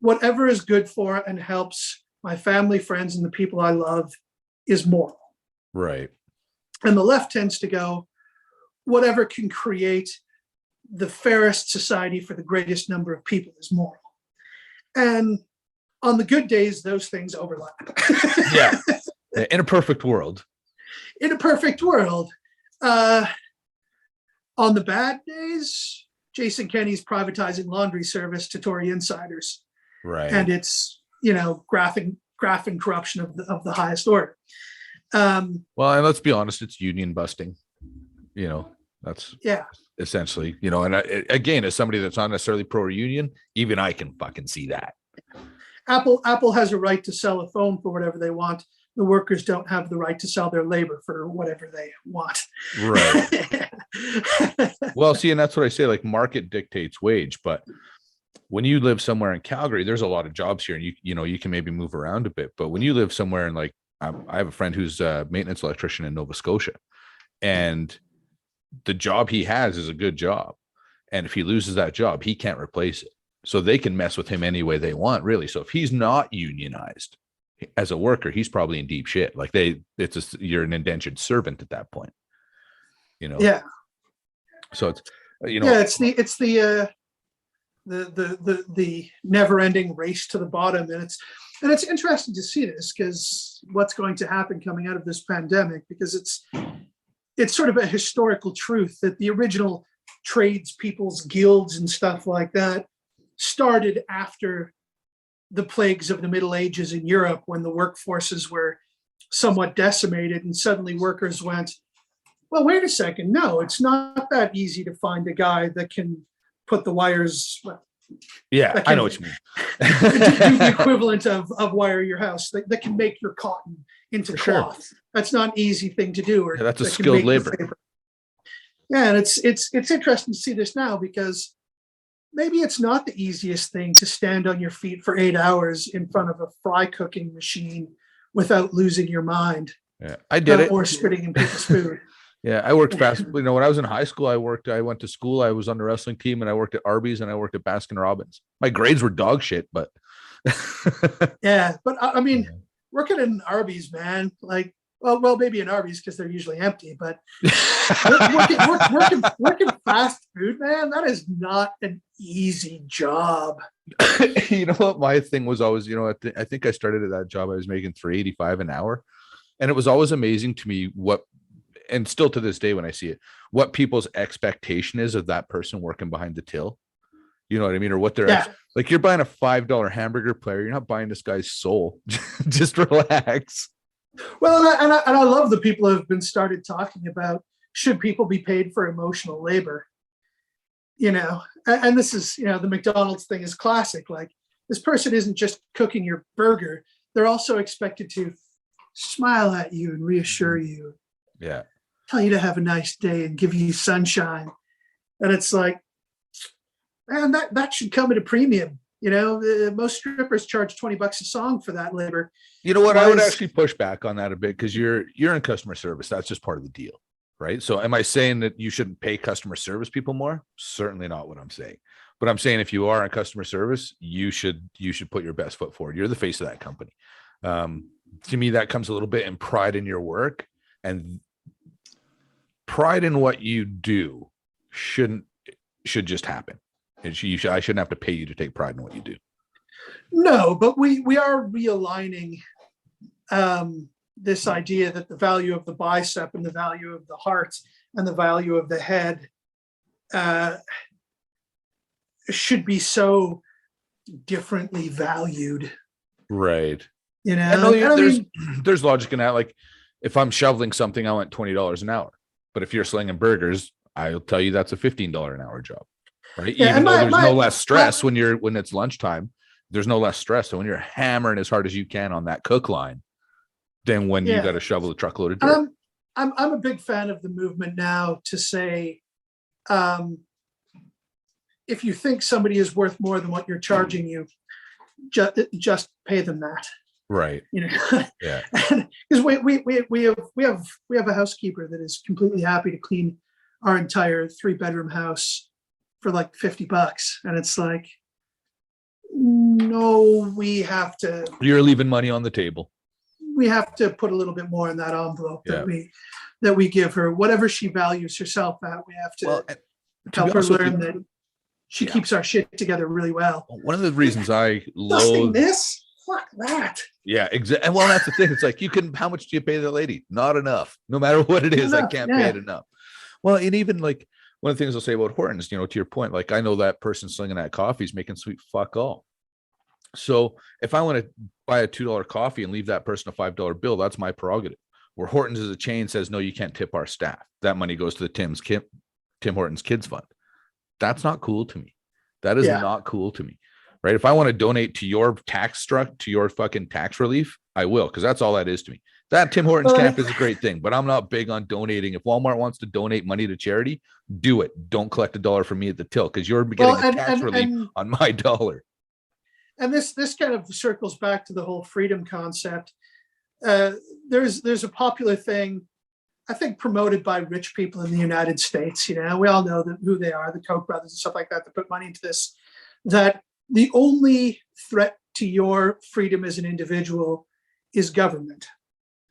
whatever is good for and helps my family, friends, and the people I love is moral. Right. And the left tends to go, whatever can create the fairest society for the greatest number of people is moral. And on the good days, those things overlap. Yeah. In a perfect world. In a perfect world. On the bad days, Jason Kenney's privatizing laundry service to Tory insiders. Right. And it's, graphing corruption of the highest order. Well, and let's be honest, it's union busting. That's essentially, and again, as somebody that's not necessarily pro-union, even I can fucking see that. Apple has a right to sell a phone for whatever they want. The workers don't have the right to sell their labor for whatever they want. Right. Well, see, and that's what I say, like, market dictates wage. But when you live somewhere in Calgary, there's a lot of jobs here, and you can maybe move around a bit. But when you live somewhere in, like, I have a friend who's a maintenance electrician in Nova Scotia, and the job he has is a good job. And if he loses that job, he can't replace it. So they can mess with him any way they want, really. So if he's not unionized as a worker, he's probably in deep shit. Like, you're an indentured servant at that point, Yeah. So it's, it's the never-ending race to the bottom, and And it's interesting to see this, because what's going to happen coming out of this pandemic, because it's sort of a historical truth that the original tradespeople's guilds and stuff like that started after the plagues of the Middle Ages in Europe, when the workforces were somewhat decimated, and suddenly workers went, well, wait a second, no, it's not that easy to find a guy that can put the wires. Yeah, I know what you mean. Do the equivalent of wire your house, that can make your cotton into cloth. Sure. That's not an easy thing to do. Or that's a skilled labor. Yeah, and it's interesting to see this now, because maybe it's not the easiest thing to stand on your feet for 8 hours in front of a fry cooking machine without losing your mind. Yeah, I did it. Or spitting in people's food. Yeah, I worked fast. When I was in high school, I went to school. I was on the wrestling team, and I worked at Arby's, and I worked at Baskin Robbins. My grades were dog shit, but yeah, but I mean, working in Arby's, man, like, well, maybe in Arby's because they're usually empty, but working fast food, man, that is not an easy job. You know what? My thing was always, I think I started at that job. I was making $3.85 an hour, and it was always amazing to me and still to this day when I see it, what people's expectation is of that person working behind the till. You know what I mean? Or what they're like, you're buying a $5 hamburger platter. You're not buying this guy's soul. Just relax. Well, and I love the people who have been started talking about, should people be paid for emotional labor? And this is, the McDonald's thing is classic. Like, this person isn't just cooking your burger. They're also expected to smile at you and reassure you. Yeah. Tell you to have a nice day and give you sunshine. And it's like, man, that should come at a premium. Most strippers charge $20 a song for that labor. You know what? I would actually push back on that a bit, because you're in customer service. That's just part of the deal, right? So am I saying that you shouldn't pay customer service people more? Certainly not what I'm saying. But I'm saying, if you are in customer service, you should put your best foot forward. You're the face of that company. To me, that comes a little bit in pride in your work, and pride in what you do should just happen. I shouldn't have to pay you to take pride in what you do. No, but we are realigning this idea that the value of the bicep and the value of the heart and the value of the head should be so differently valued. Right. There's logic in that. Like, if I'm shoveling something, I want $20 an hour. But if you're slinging burgers, I'll tell you that's a $15 an hour job. Right. Yeah, even though there's no less stress when it's lunchtime, there's no less stress. So when you're hammering as hard as you can on that cook line, than when you got to shovel a truckload of dirt. I'm a big fan of the movement now to say, if you think somebody is worth more than what you're charging you, just pay them that. Right. Yeah. Because we have a housekeeper that is completely happy to clean our entire 3-bedroom house for like $50, and it's like, no, we have to. You're leaving money on the table. We have to put a little bit more in that envelope that we give her. Whatever she values herself at, we have to help her learn that she keeps our shit together really well. One of the reasons I loathe this, fuck that. Yeah, exactly. And well, that's the thing. It's like, how much do you pay the lady? Not enough. No matter what it is, I can't pay it enough. Well, and even like, one of the things I'll say about Hortons, to your point, like, I know that person slinging that coffee is making sweet fuck all. So if I want to buy a $2 coffee and leave that person a $5 bill, that's my prerogative. Where Hortons as a chain says, no, you can't tip our staff. That money goes to the Tim Hortons Kids Fund. That's not cool to me. That is not cool to me. Right? If I want to donate to your to your fucking tax relief, I will, because that's all that is to me. That Tim Hortons camp is a great thing, but I'm not big on donating. If Walmart wants to donate money to charity, do it. Don't collect $1 from me at the till, because you're getting tax relief on my dollar. And this kind of circles back to the whole freedom concept. There's a popular thing, I think, promoted by rich people in the United States. We all know who they are, the Koch brothers and stuff like that put money into this, that the only threat to your freedom as an individual is government.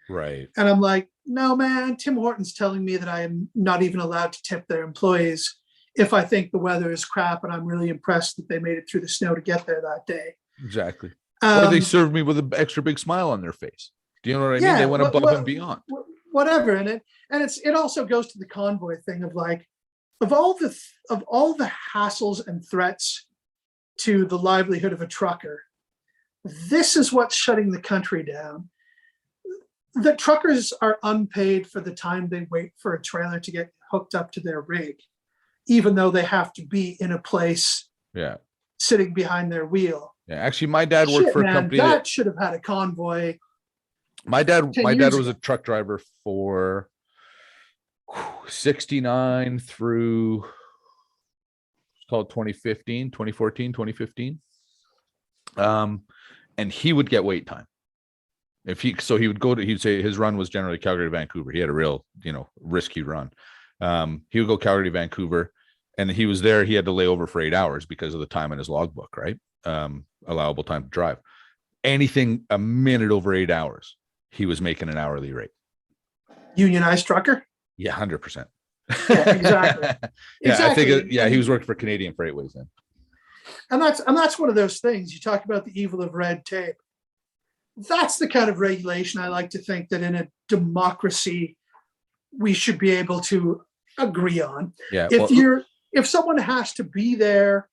Right. And I'm like, no, man, Tim Hortons telling me that I am not even allowed to tip their employees if I think the weather is crap and I'm really impressed that they made it through the snow to get there that day. Exactly. Or they Um, served me with an extra big smile on their face. Do you know what I mean? yeah, They went above and beyond. whatever. It also goes to the convoy thing of like, of all the hassles and threats to the livelihood of a trucker, this is what's shutting the country down. The truckers are unpaid for the time they wait for a trailer to get hooked up to their rig, even though they have to be in a place sitting behind their wheel. Yeah, actually, my dad worked for a company that should have had a convoy. My dad was ago. a truck driver for 69 through, it's called 2015, 2014, 2015. And he would get wait time. He would say his run was generally Calgary to Vancouver. He had a real, risky run. He would go Calgary to Vancouver, and he was there. He had to lay over for 8 hours because of the time in his logbook, right? Allowable time to drive. Anything a minute over 8 hours, he was making an hourly rate. Unionized trucker? Yeah, 100%. Yeah, exactly. I think he was working for Canadian Freightways then. And that's one of those things. You talk about the evil of red tape. That's the kind of regulation I like to think that in a democracy we should be able to agree on. Yeah. If someone has to be there,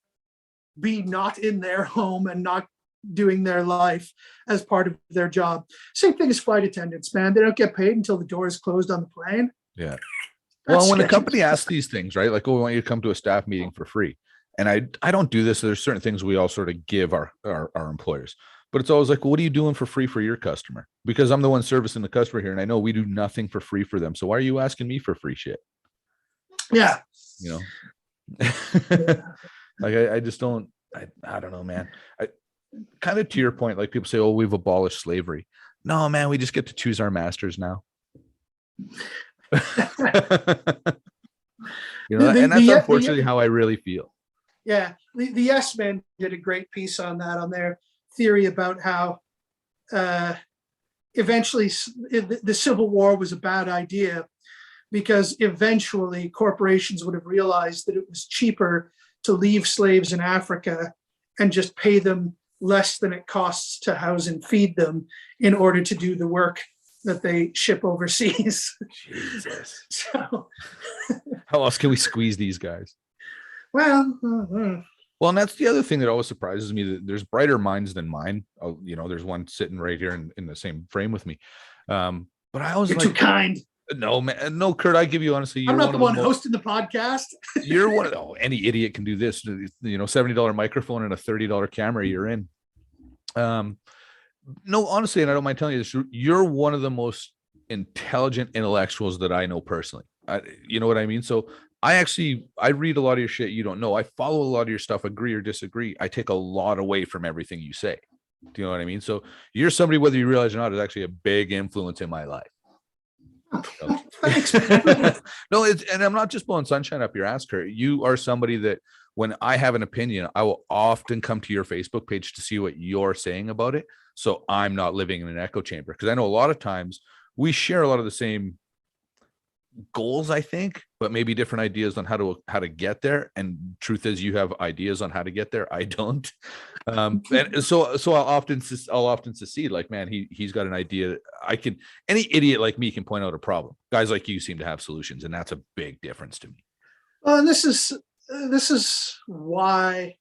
be not in their home and not doing their life as part of their job. Same thing as flight attendants, man. They don't get paid until the door is closed on the plane. Yeah. Well, when the company asks these things, right? Like, we want you to come to a staff meeting for free. And I don't do this. There's certain things we all sort of give our employers. But it's always like, well, what are you doing for free for your customer? Because I'm the one servicing the customer here, and I know we do nothing for free for them. So why are you asking me for free shit? Yeah. Like I just don't. I don't know, man. I kind of to your point, like people say, oh, we've abolished slavery. No, man, we just get to choose our masters now. And that's unfortunately how I really feel. Yeah, the Yes Men did a great piece on that, on their theory about how eventually the Civil War was a bad idea because eventually corporations would have realized that it was cheaper to leave slaves in Africa and just pay them less than it costs to house and feed them in order to do the work that they ship overseas. Jesus. So, how else can we squeeze these guys? Well, Well, and that's the other thing that always surprises me, that there's brighter minds than mine. There's one sitting right here in the same frame with me. But I always you're too kind. No, man. No, Kurt, I give you honestly. I'm not the one hosting the podcast. You're one of any idiot can do this. $70 microphone and a $30 camera, you're in. No, honestly, and I don't mind telling you this, you're one of the most intelligent intellectuals that I know personally. You know what I mean? So I read a lot of your shit you don't know. I follow a lot of your stuff, agree or disagree. I take a lot away from everything you say. Do you know what I mean? So you're somebody, whether you realize or not, is actually a big influence in my life. Thanks. No, and I'm not just blowing sunshine up your ass, Kurt. You are somebody that when I have an opinion, I will often come to your Facebook page to see what you're saying about it. So I'm not living in an echo chamber, because I know a lot of times we share a lot of the same goals, I think, but maybe different ideas on how to get there. And truth is, you have ideas on how to get there. I don't. And so I'll often succeed. Like, man, he's got an idea. Any idiot like me can point out a problem. Guys like you seem to have solutions, and that's a big difference to me. Well, and this is why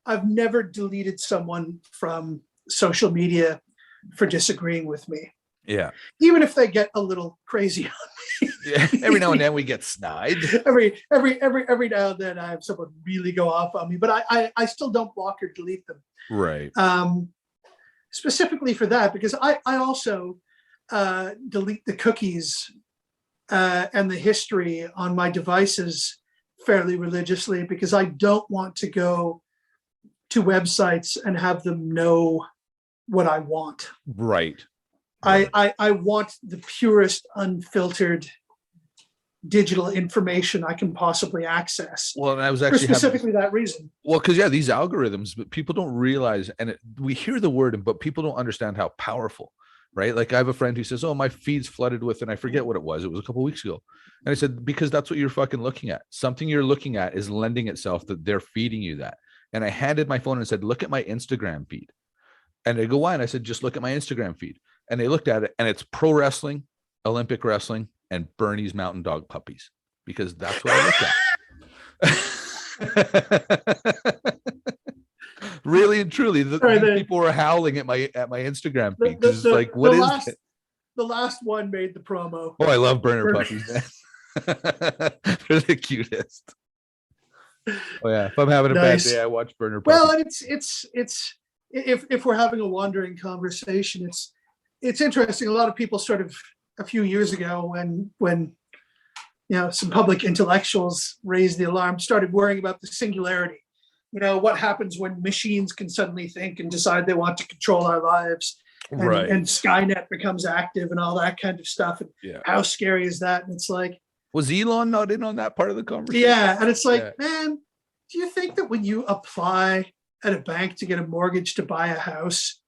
I've never deleted someone from social media for disagreeing with me. Yeah. Even if they get a little crazy on me. Yeah. Every now and then we get snide. every now and then I have someone really go off on me, but I still don't block or delete them. Right. Specifically for that, because I also delete the cookies and the history on my devices fairly religiously, because I don't want to go to websites and have them know what I want. Right. I want the purest, unfiltered digital information I can possibly access. Well, and I was for actually specifically that reason. Well, because these algorithms, but people don't realize, and we hear the word, but people don't understand how powerful, right? Like, I have a friend who says, "Oh, my feed's flooded with," and I forget what it was. It was a couple of weeks ago, and I said, because that's what you're fucking looking at. Something you're looking at is lending itself that they're feeding you that. And I handed my phone and said, "Look at my Instagram feed." And they go, why? And I said, just look at my Instagram feed. And they looked at it, and it's pro wrestling, Olympic wrestling, and Bernie's mountain dog puppies, because that's what I looked at. Really and truly, people were howling at my Instagram feed, because it's like, what is it? The last one made the promo. Oh, I love burner puppies, man. They're the cutest. Oh yeah, if I'm having a bad day, I watch burner puppies. Well, and it's if we're having a wandering conversation, it's interesting. A lot of people sort of a few years ago, when some public intellectuals raised the alarm, started worrying about the singularity. What happens when machines can suddenly think and decide they want to control our lives, and Skynet becomes active and all that kind of stuff. And how scary is that? And it's like, was Elon not in on that part of the conversation? Yeah, and it's like, man, do you think that when you apply at a bank to get a mortgage to buy a house,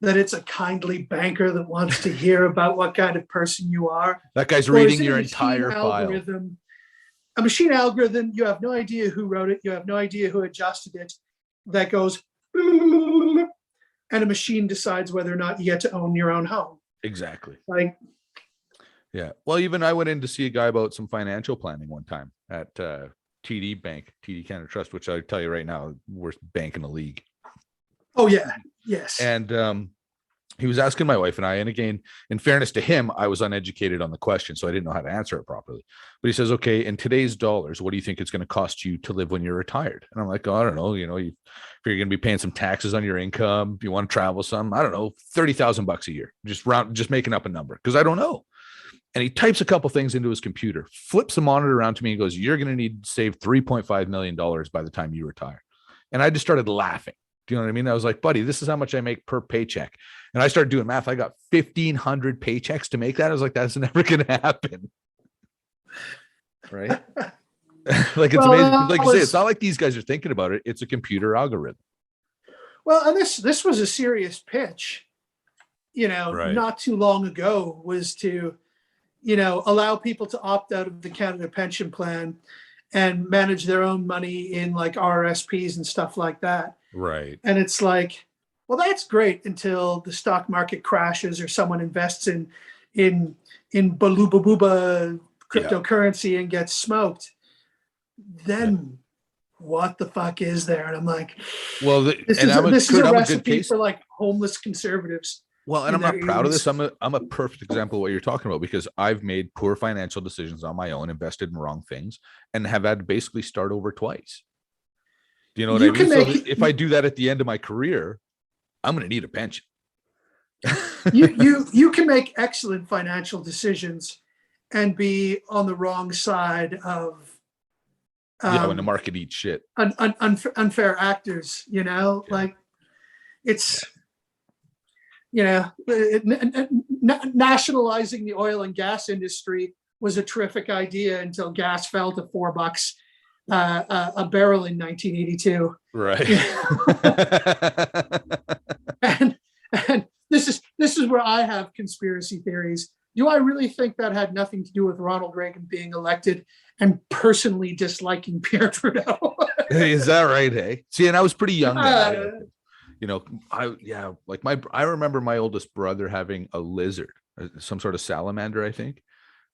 that it's a kindly banker that wants to hear about what kind of person you are? That guy's reading your entire file. A machine algorithm, you have no idea who wrote it, you have no idea who adjusted it, that goes, and a machine decides whether or not you get to own your own home. Exactly. Like, yeah. Well, even I went in to see a guy about some financial planning one time at TD Bank, TD Canada Trust, which I tell you right now, worst bank in the league. Oh yeah. Yes. And he was asking my wife and I, and again, in fairness to him, I was uneducated on the question, so I didn't know how to answer it properly. But he says, okay, in today's dollars, what do you think it's going to cost you to live when you're retired? And I'm like, oh, I don't know. If you're going to be paying some taxes on your income, if you want to travel some, I don't know, $30,000 a year, just making up a number, because I don't know. And he types a couple things into his computer, flips the monitor around to me, and goes, you're going to need to save $3.5 million by the time you retire. And I just started laughing. Do you know what I mean? I was like, buddy, this is how much I make per paycheck. And I started doing math. I got 1,500 paychecks to make that. I was like, that's never going to happen. Right? Like, it's amazing. Like you say, it's not like these guys are thinking about it. It's a computer algorithm. Well, and this was a serious pitch, not too long ago, was to, allow people to opt out of the Canada pension plan and manage their own money in like RRSPs and stuff like that. Right. And it's like, well, that's great until the stock market crashes or someone invests in baluba cryptocurrency and gets smoked. Then what the fuck is there? And I'm like, well, this is a recipe for like homeless conservatives. Well, and I'm not proud of this. I'm a perfect example of what you're talking about, because I've made poor financial decisions on my own, invested in wrong things, and have had to basically start over twice. Do you know what I mean? So if I do that at the end of my career, I'm going to need a pension. you can make excellent financial decisions and be on the wrong side of when the market eats shit. Unfair actors, like it's, nationalizing the oil and gas industry was a terrific idea until gas fell to $4 a barrel in 1982. Right. and this is where I have conspiracy theories. Do I really think that had nothing to do with Ronald Reagan being elected and personally disliking Pierre Trudeau? Hey, is that right? Hey, see, and I was pretty young then. I remember my oldest brother having a lizard, some sort of salamander, I think.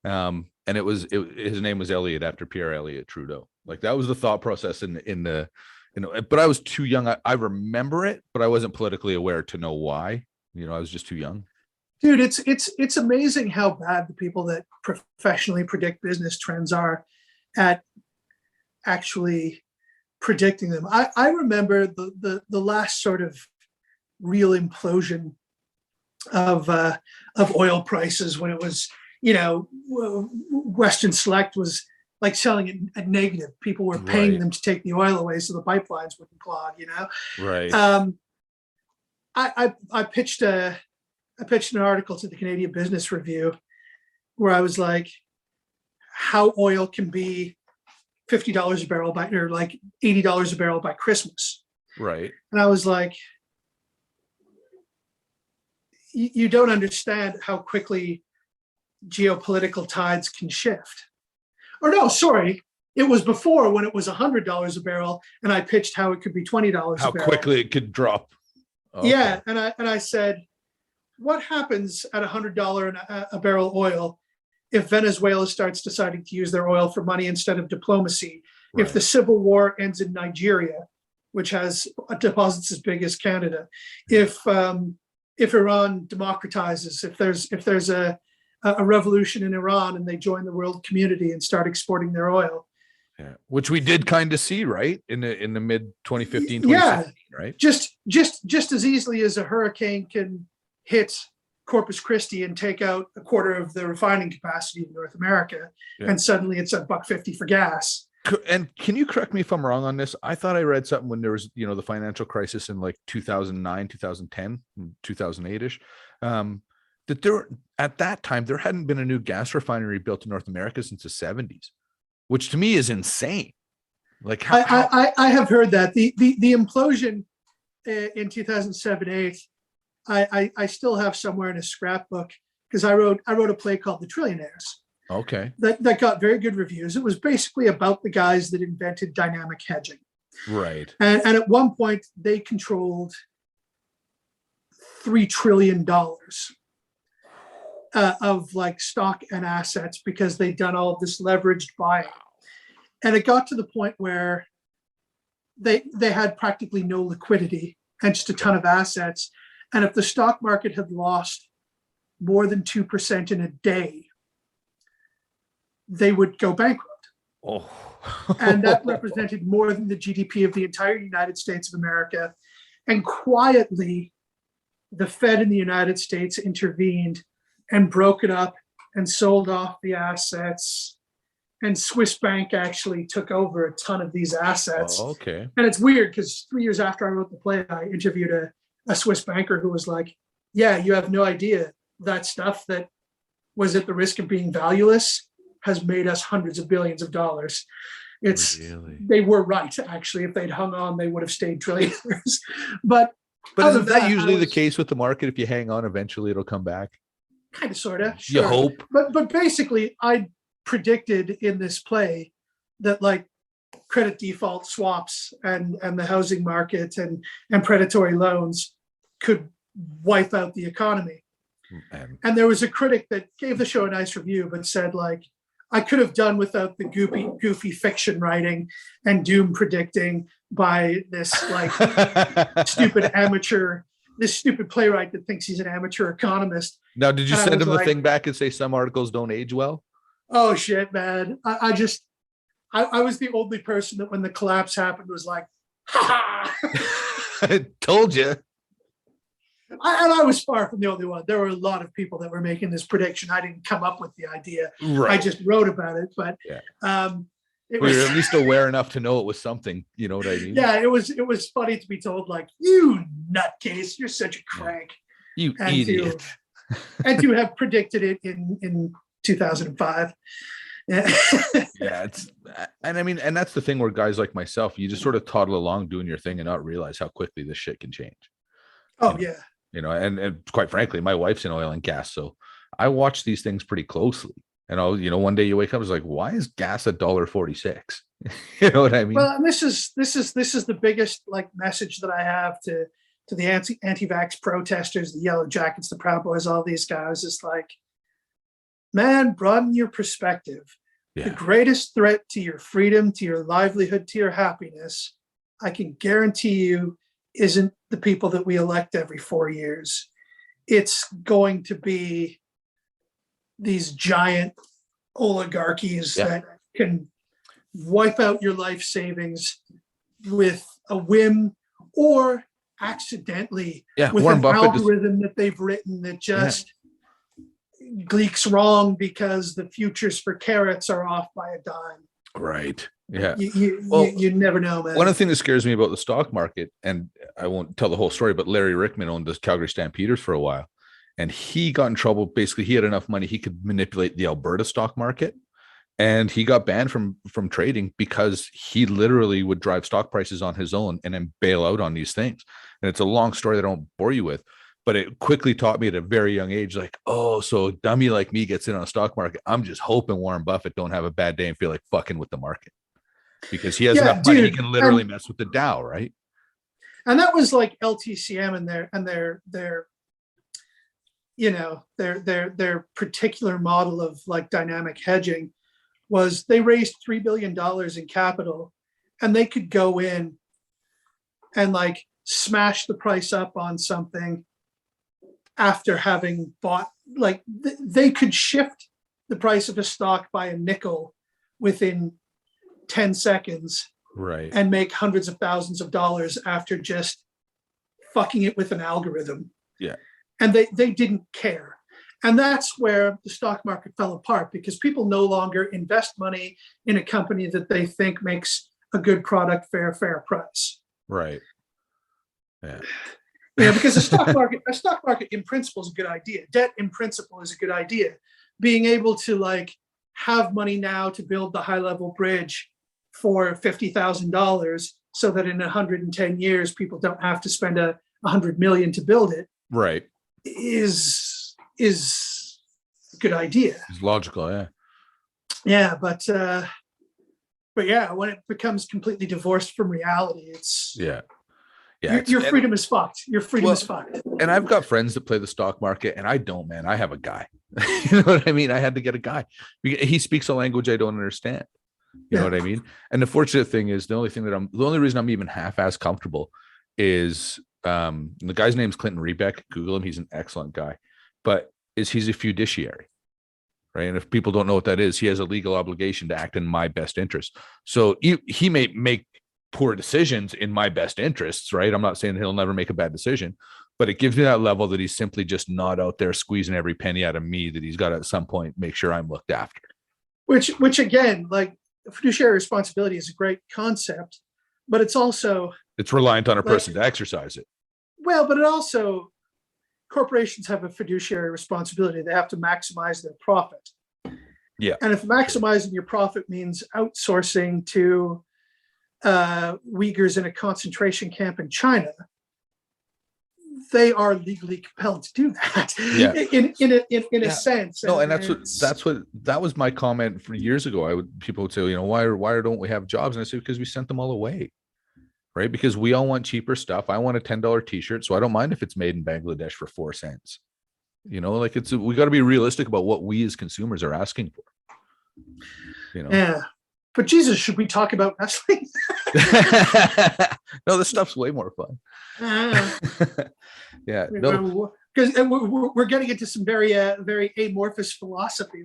And his name was Elliot, after Pierre Elliott Trudeau. Like, that was the thought process but I was too young. I remember it, but I wasn't politically aware to know why. I was just too young. Dude, it's amazing how bad the people that professionally predict business trends are at actually predicting them. I remember the last sort of real implosion of oil prices, when it was, Western Select was like selling it at negative. People were paying them to take the oil away so the pipelines wouldn't clog. Right. I pitched an article to the Canadian Business Review where I was like, how oil can be $50 a barrel or like $80 a barrel by Christmas. Right. And I was like, you don't understand how quickly geopolitical tides can shift. Or no, sorry, it was before, when it was $100 a barrel, and I pitched how it could be $20 a barrel. How quickly it could drop Okay. Yeah, and I said, what happens at $100 a barrel oil if Venezuela starts deciding to use their oil for money instead of diplomacy? Right. If the civil war ends in Nigeria, which has deposits as big as Canada, if Iran democratizes, if there's a revolution in Iran and they join the world community and start exporting their oil. Yeah. Which we did kind of see, right? In the mid 2015, 2016, Yeah, right? Just as easily as a hurricane can hit Corpus Christi and take out a quarter of the refining capacity of North America, Yeah. and suddenly it's $1.50 for gas. And can you correct me if I'm wrong on this? I thought I read something when there was, the financial crisis in like 2009, 2010, 2008-ish, that there at that time there hadn't been a new gas refinery built in North America since the 70s, which to me is insane. Like I have heard that the implosion in 2007-8, I still have somewhere in a scrapbook because I wrote a play called The Trillionaires. Okay. That got very good reviews. It was basically about the guys that invented dynamic hedging. Right. And at one point they controlled $3 trillion of like stock and assets because they'd done all of this leveraged buying. And it got to the point where they had practically no liquidity and just a ton of assets. And if the stock market had lost more than 2% in a day, they would go bankrupt. Oh. And that represented more than the GDP of the entire United States of America. And quietly, the Fed in the United States intervened and broke it up and sold off the assets. And Swiss Bank actually took over a ton of these assets. Oh, okay. And it's weird because 3 years after I wrote the play, I interviewed a Swiss banker who was like, yeah, you have no idea that stuff that was at the risk of being valueless has made us hundreds of billions of dollars. They were right, actually. If they'd hung on, they would have stayed trillionaires. But isn't that usually the case with the market? If you hang on, eventually it'll come back. Kind of, sort of. Sure. You hope. But basically, I predicted in this play that like credit default swaps and the housing market and predatory loans could wipe out the economy. And there was a critic that gave the show a nice review, but said like, I could have done without the goofy fiction writing and doom predicting by this like stupid playwright that thinks he's an amateur economist. Now, did you send him the thing back and say some articles don't age well? Oh shit, man. I was the only person that when the collapse happened was like, ha ha. I told you. And I was far from the only one. There were a lot of people that were making this prediction. I didn't come up with the idea. Right. I just wrote about it. But you're at least aware enough to know it was something. You know what I mean? Yeah, it was funny to be told like, you nutcase, you're such a crank. You idiot. And to have predicted it in 2005. Yeah, and that's the thing where guys like myself, you just sort of toddle along doing your thing and not realize how quickly this shit can change. Oh, yeah. And quite frankly, my wife's in oil and gas, so I watch these things pretty closely. And one day you wake up, it's like, why is gas $1.46? You know what I mean? Well, and this is the biggest like message that I have to the anti-vax protesters, the Yellow Jackets, the Proud Boys, all these guys. Is like, man, broaden your perspective. Yeah. The greatest threat to your freedom, to your livelihood, to your happiness, I can guarantee you, isn't the people that we elect every 4 years. It's going to be these giant oligarchies that can wipe out your life savings with a whim or accidentally with Warren an Buffett algorithm that they've written that just gleeks wrong because the futures for carrots are off by a dime. Right. Yeah. You never know, man. One of the things that scares me about the stock market, and I won't tell the whole story, but Larry Rickman owned the Calgary Stampeders for a while, and he got in trouble. Basically, he had enough money, he could manipulate the Alberta stock market, and he got banned from trading because he literally would drive stock prices on his own and then bail out on these things. And it's a long story that I don't bore you with, but it quickly taught me at a very young age, like, oh, so a dummy like me gets in on a stock market. I'm just hoping Warren Buffett don't have a bad day and feel like fucking with the market. Because he has enough money, he can literally mess with the Dow, right? And that was like LTCM and their their particular model of like dynamic hedging was they raised $3 billion in capital, and they could go in and like smash the price up on something after having bought, like they could shift the price of a stock by a nickel within 10 seconds, right, and make hundreds of thousands of dollars after just fucking it with an algorithm. Yeah. And they didn't care. And that's where the stock market fell apart, because people no longer invest money in a company that they think makes a good product fair price. Right. Yeah. Yeah, because a stock market in principle is a good idea. Debt in principle is a good idea. Being able to like have money now to build the high level bridge for $50,000 so that in 110 years people don't have to spend $100 million to build it. Right. Is a good idea. It's logical, yeah. Yeah, but yeah, when it becomes completely divorced from reality, it's yeah. Your freedom is fucked. Your freedom is fucked. And I've got friends that play the stock market, and I don't, man. I have a guy. You know what I mean? I had to get a guy. He speaks a language I don't understand. You know what I mean? And the fortunate thing is, the only reason I'm even half-ass comfortable is the guy's name's Clinton Rebeck. Google him. He's an excellent guy. But he's a fiduciary, right? And if people don't know what that is, he has a legal obligation to act in my best interest. So he may make poor decisions in my best interests, right? I'm not saying he'll never make a bad decision, but it gives me that level that he's simply just not out there squeezing every penny out of me, that he's got to at some point make sure I'm looked after. Which again, like fiduciary responsibility is a great concept, but it's reliant on a person to exercise it. Well, but it also, corporations have a fiduciary responsibility. They have to maximize their profit. Yeah. And if maximizing your profit means outsourcing to Uyghurs in a concentration camp in China, they are legally compelled to do that. Yeah. in a sense. No, and that was my comment for years ago. People would say, why don't we have jobs? And I said, because we sent them all away. Right? Because we all want cheaper stuff. I want a $10 t-shirt, so I don't mind if it's made in Bangladesh for 4 cents. We got to be realistic about what we as consumers are asking for. Yeah. But Jesus, should we talk about wrestling? No, this stuff's way more fun. Yeah. No. Because we're getting into some very amorphous philosophy.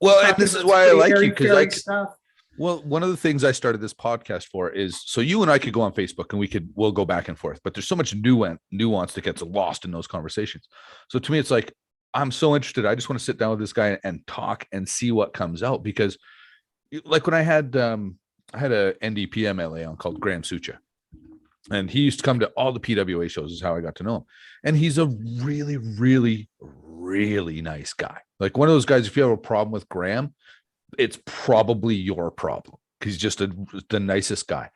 And this is why I like you, because stuff. Well, one of the things I started this podcast for is so you and I could go on Facebook and we'll go back and forth, but there's so much nuance that gets lost in those conversations. So to me, it's like, I'm so interested. I just want to sit down with this guy and talk and see what comes out, because like when I had a NDP MLA on called Graham Sucha, and he used to come to all the PWA shows, is how I got to know him. And he's a really, really, really nice guy. Like one of those guys, if you have a problem with Graham, it's probably your problem, because he's just the nicest guy.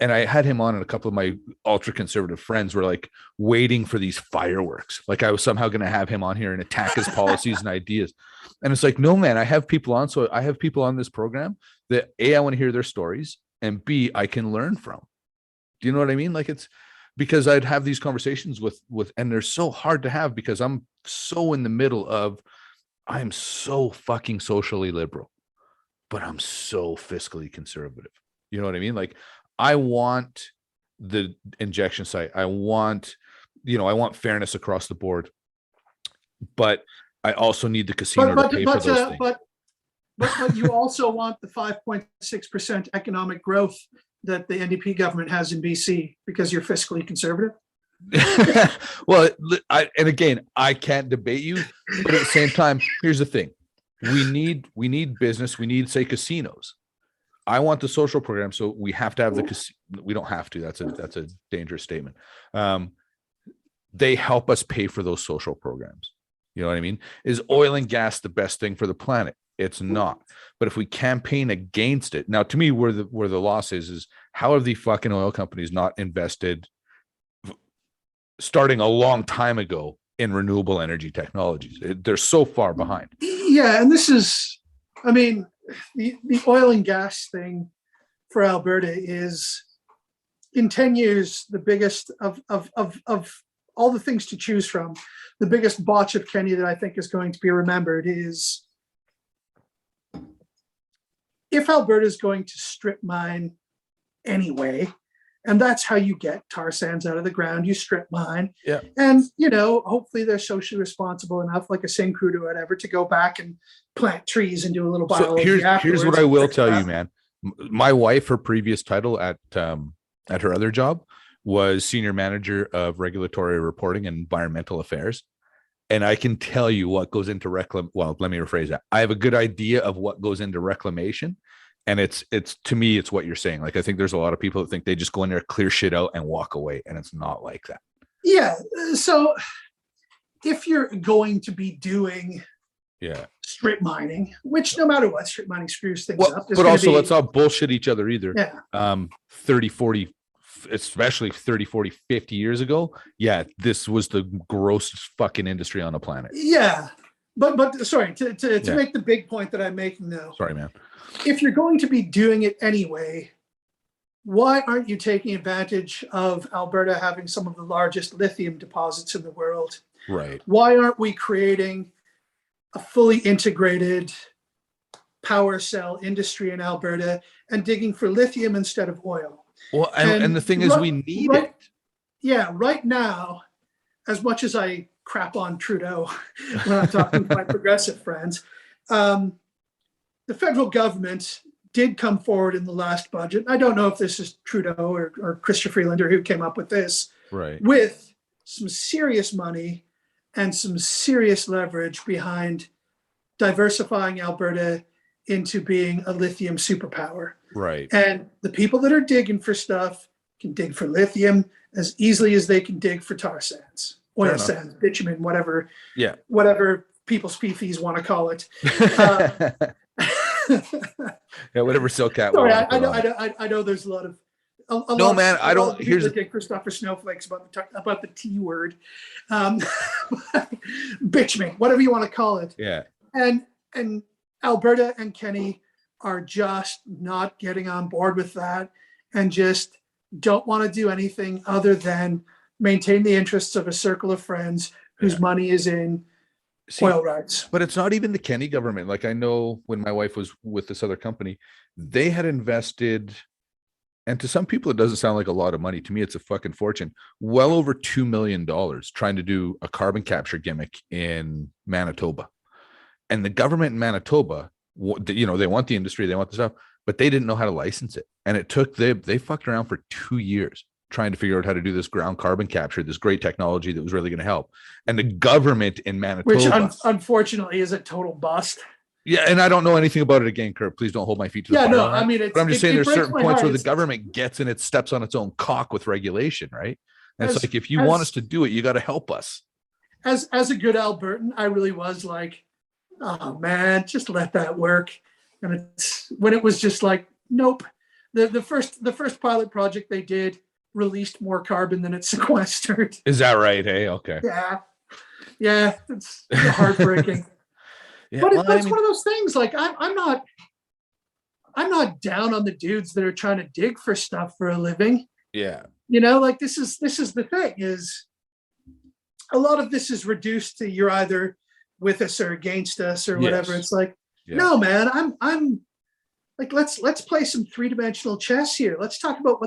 And I had him on, and a couple of my ultra conservative friends were like waiting for these fireworks. Like I was somehow going to have him on here and attack his policies and ideas. And it's like, no, man, I have people on. So I have people on this program that A, I want to hear their stories, and B, I can learn from. Do you know what I mean? Like it's because I'd have these conversations with, and they're so hard to have because I'm so in the middle of, I'm so fucking socially liberal, but I'm so fiscally conservative. You know what I mean? Like I want the injection site. I want fairness across the board, but I also need the casino to pay for those things. But you also want the 5.6% economic growth that the NDP government has in BC because you're fiscally conservative. Well, and again, I can't debate you, but at the same time, here's the thing: we need business. We need, say, casinos. I want the social program, so we have to have the casino. We don't have to. That's a dangerous statement. They help us pay for those social programs. You know what I mean? Is oil and gas the best thing for the planet? It's not. But if we campaign against it, now to me, where the loss is how have the fucking oil companies not invested starting a long time ago in renewable energy technologies? They're so far behind. Yeah, and this is, I mean, the oil and gas thing for Alberta is in 10 years, the biggest of all the things to choose from, the biggest botch of Kenya that I think is going to be remembered is if Alberta is going to strip mine anyway, and that's how you get tar sands out of the ground, you strip mine. Yeah. And, hopefully they're socially responsible enough, like a Syncrude or whatever, to go back and plant trees and do a little So biology. here's what I will tell you, man. My wife, her previous title at her other job was senior manager of regulatory reporting and environmental affairs. And I can tell you what goes into well, let me rephrase that. I have a good idea of what goes into reclamation. And it's to me, it's what you're saying. Like, I think there's a lot of people that think they just go in there, clear shit out and walk away. And it's not like that. Yeah. So if you're going to be doing strip mining, which no matter what, strip mining screws things up. But also let's not bullshit each other either. Yeah. 30, 40, especially 30, 40, 50 years ago. Yeah. This was the grossest fucking industry on the planet. Yeah. But sorry, to make the big point that I'm making now. Sorry, man. If you're going to be doing it anyway, why aren't you taking advantage of Alberta having some of the largest lithium deposits in the world? Right. Why aren't we creating a fully integrated power cell industry in Alberta and digging for lithium instead of oil? Well, and the thing is, we need it. Yeah, right now, as much as I crap on Trudeau when I'm talking to my progressive friends, the federal government did come forward in the last budget. I don't know if this is Trudeau or Chrystia Freelander who came up with this, right, with some serious money and some serious leverage behind diversifying Alberta into being a lithium superpower. Right. And the people that are digging for stuff can dig for lithium as easily as they can dig for tar sands, oil sands, bitumen, whatever people's fifis want to call it. Yeah, whatever Silcat. Sorry, I know there's a lot of I don't. Here's the dig for stuff for snowflakes about the T word, bitumen, whatever you want to call it. Yeah. And Alberta and Kenny are just not getting on board with that, and just don't want to do anything other than maintain the interests of a circle of friends whose money is in oil rights. But it's not even the Kenny government. Like, I know when my wife was with this other company, they had invested, and to some people it doesn't sound like a lot of money. To me, it's a fucking fortune. Well over $2 million trying to do a carbon capture gimmick in Manitoba. And the government in Manitoba, they want the industry, they want the stuff, but they didn't know how to license it. And it took, they fucked around for 2 years trying to figure out how to do this ground carbon capture, this great technology that was really going to help. And the government in Manitoba, which unfortunately is a total bust. Yeah, and I don't know anything about it. Again, Kurt, please don't hold my feet to the fire. No, I mean, but I'm just saying there's certain points where the government gets in, it steps on its own cock with regulation, right? And it's like, if you want us to do it, you got to help us. As a good Albertan, I really was like, oh man, just let that work. And it's when it was just like, nope. The first pilot project they did released more carbon than it sequestered. Is that right? Hey, okay. Yeah, it's heartbreaking. But it's one of those things. Like, I'm not down on the dudes that are trying to dig for stuff for a living. Yeah. Like this is the thing, is a lot of this is reduced to you're either with us or against us or whatever. It's like, no, man, I'm like, let's play some 3-dimensional chess here. Let's talk about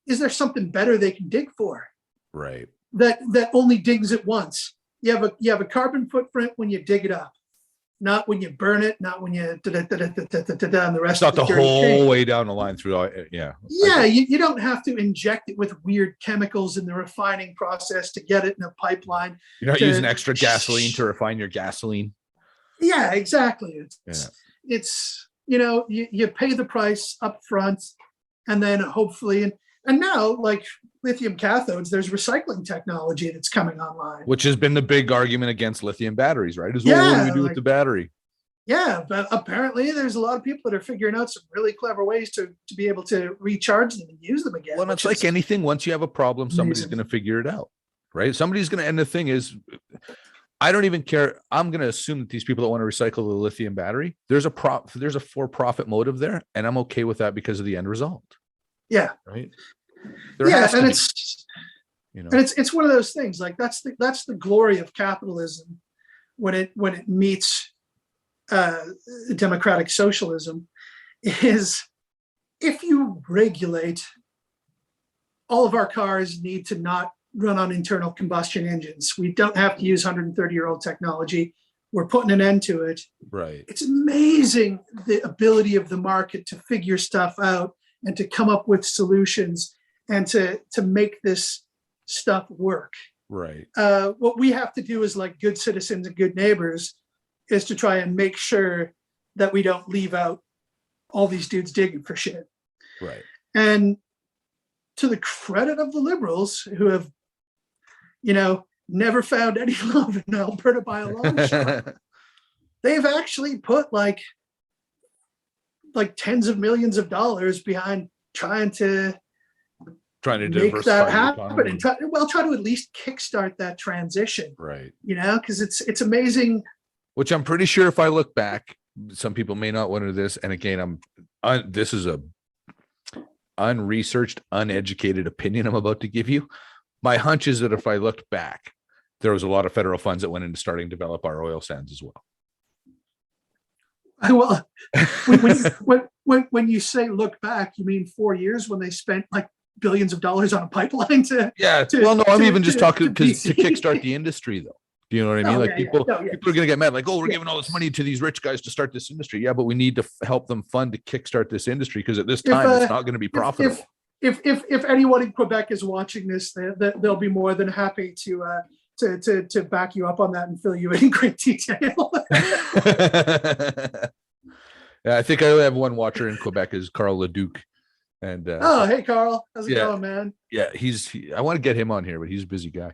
is there something better they can dig for? Right. That only digs it once. You have a carbon footprint when you dig it up, not when you burn it, not when you and the rest. Not the whole way down the line through. Yeah. You don't have to inject it with weird chemicals in the refining process to get it in a pipeline. You're not using extra gasoline to refine your gasoline. Yeah, exactly. It's you pay the price up front, and then hopefully and now, like lithium cathodes, there's recycling technology that's coming online, which has been the big argument against lithium batteries, right? What do we do with the battery? Yeah, but apparently there's a lot of people that are figuring out some really clever ways to be able to recharge them and use them again. Well, it's like anything. Once you have a problem, somebody's going to figure it out, right? Somebody's going to. And the thing is, I don't even care. I'm going to assume that these people that want to recycle the lithium battery, there's a for-profit motive there, and I'm okay with that because of the end result. Yeah. Right. There Yeah, has to and be, it's you know. and it's one of those things. Like that's the glory of capitalism when it meets democratic socialism, is if you regulate, all of our cars need to not run on internal combustion engines. We don't have to use 130-year-old technology. We're putting an end to it. Right. It's amazing the ability of the market to figure stuff out and to come up with solutions and to make this stuff work. Right. What we have to do as like good citizens and good neighbors is to try and make sure that we don't leave out all these dudes digging for shit. Right. And to the credit of the liberals who have, never found any love in Alberta by a long shot, they've actually put like tens of millions of dollars behind trying to make diversify that happen the and try to at least kickstart that transition. Right. Because it's amazing. Which I'm pretty sure if I look back, some people may not want to do this. And again, this is a unresearched, uneducated opinion I'm about to give you. My hunch is that if I looked back, there was a lot of federal funds that went into starting to develop our oil sands as well. Well, when you say look back, you mean 4 years when they spent like billions of dollars on a pipeline to? Yeah. I'm even just talking because to kickstart the industry, though. Do you know what I mean? People are going to get mad, like, oh, we're giving all this money to these rich guys to start this industry. Yeah, but we need to help them fund to kickstart this industry because at this time it's not going to be profitable. If anyone in Quebec is watching this, they'll be more than happy to back you up on that and fill you in great detail. Yeah, I think I only have one watcher in Quebec is Carl Leduc. And hey Carl, how's it going, man? Yeah, I want to get him on here, but he's a busy guy.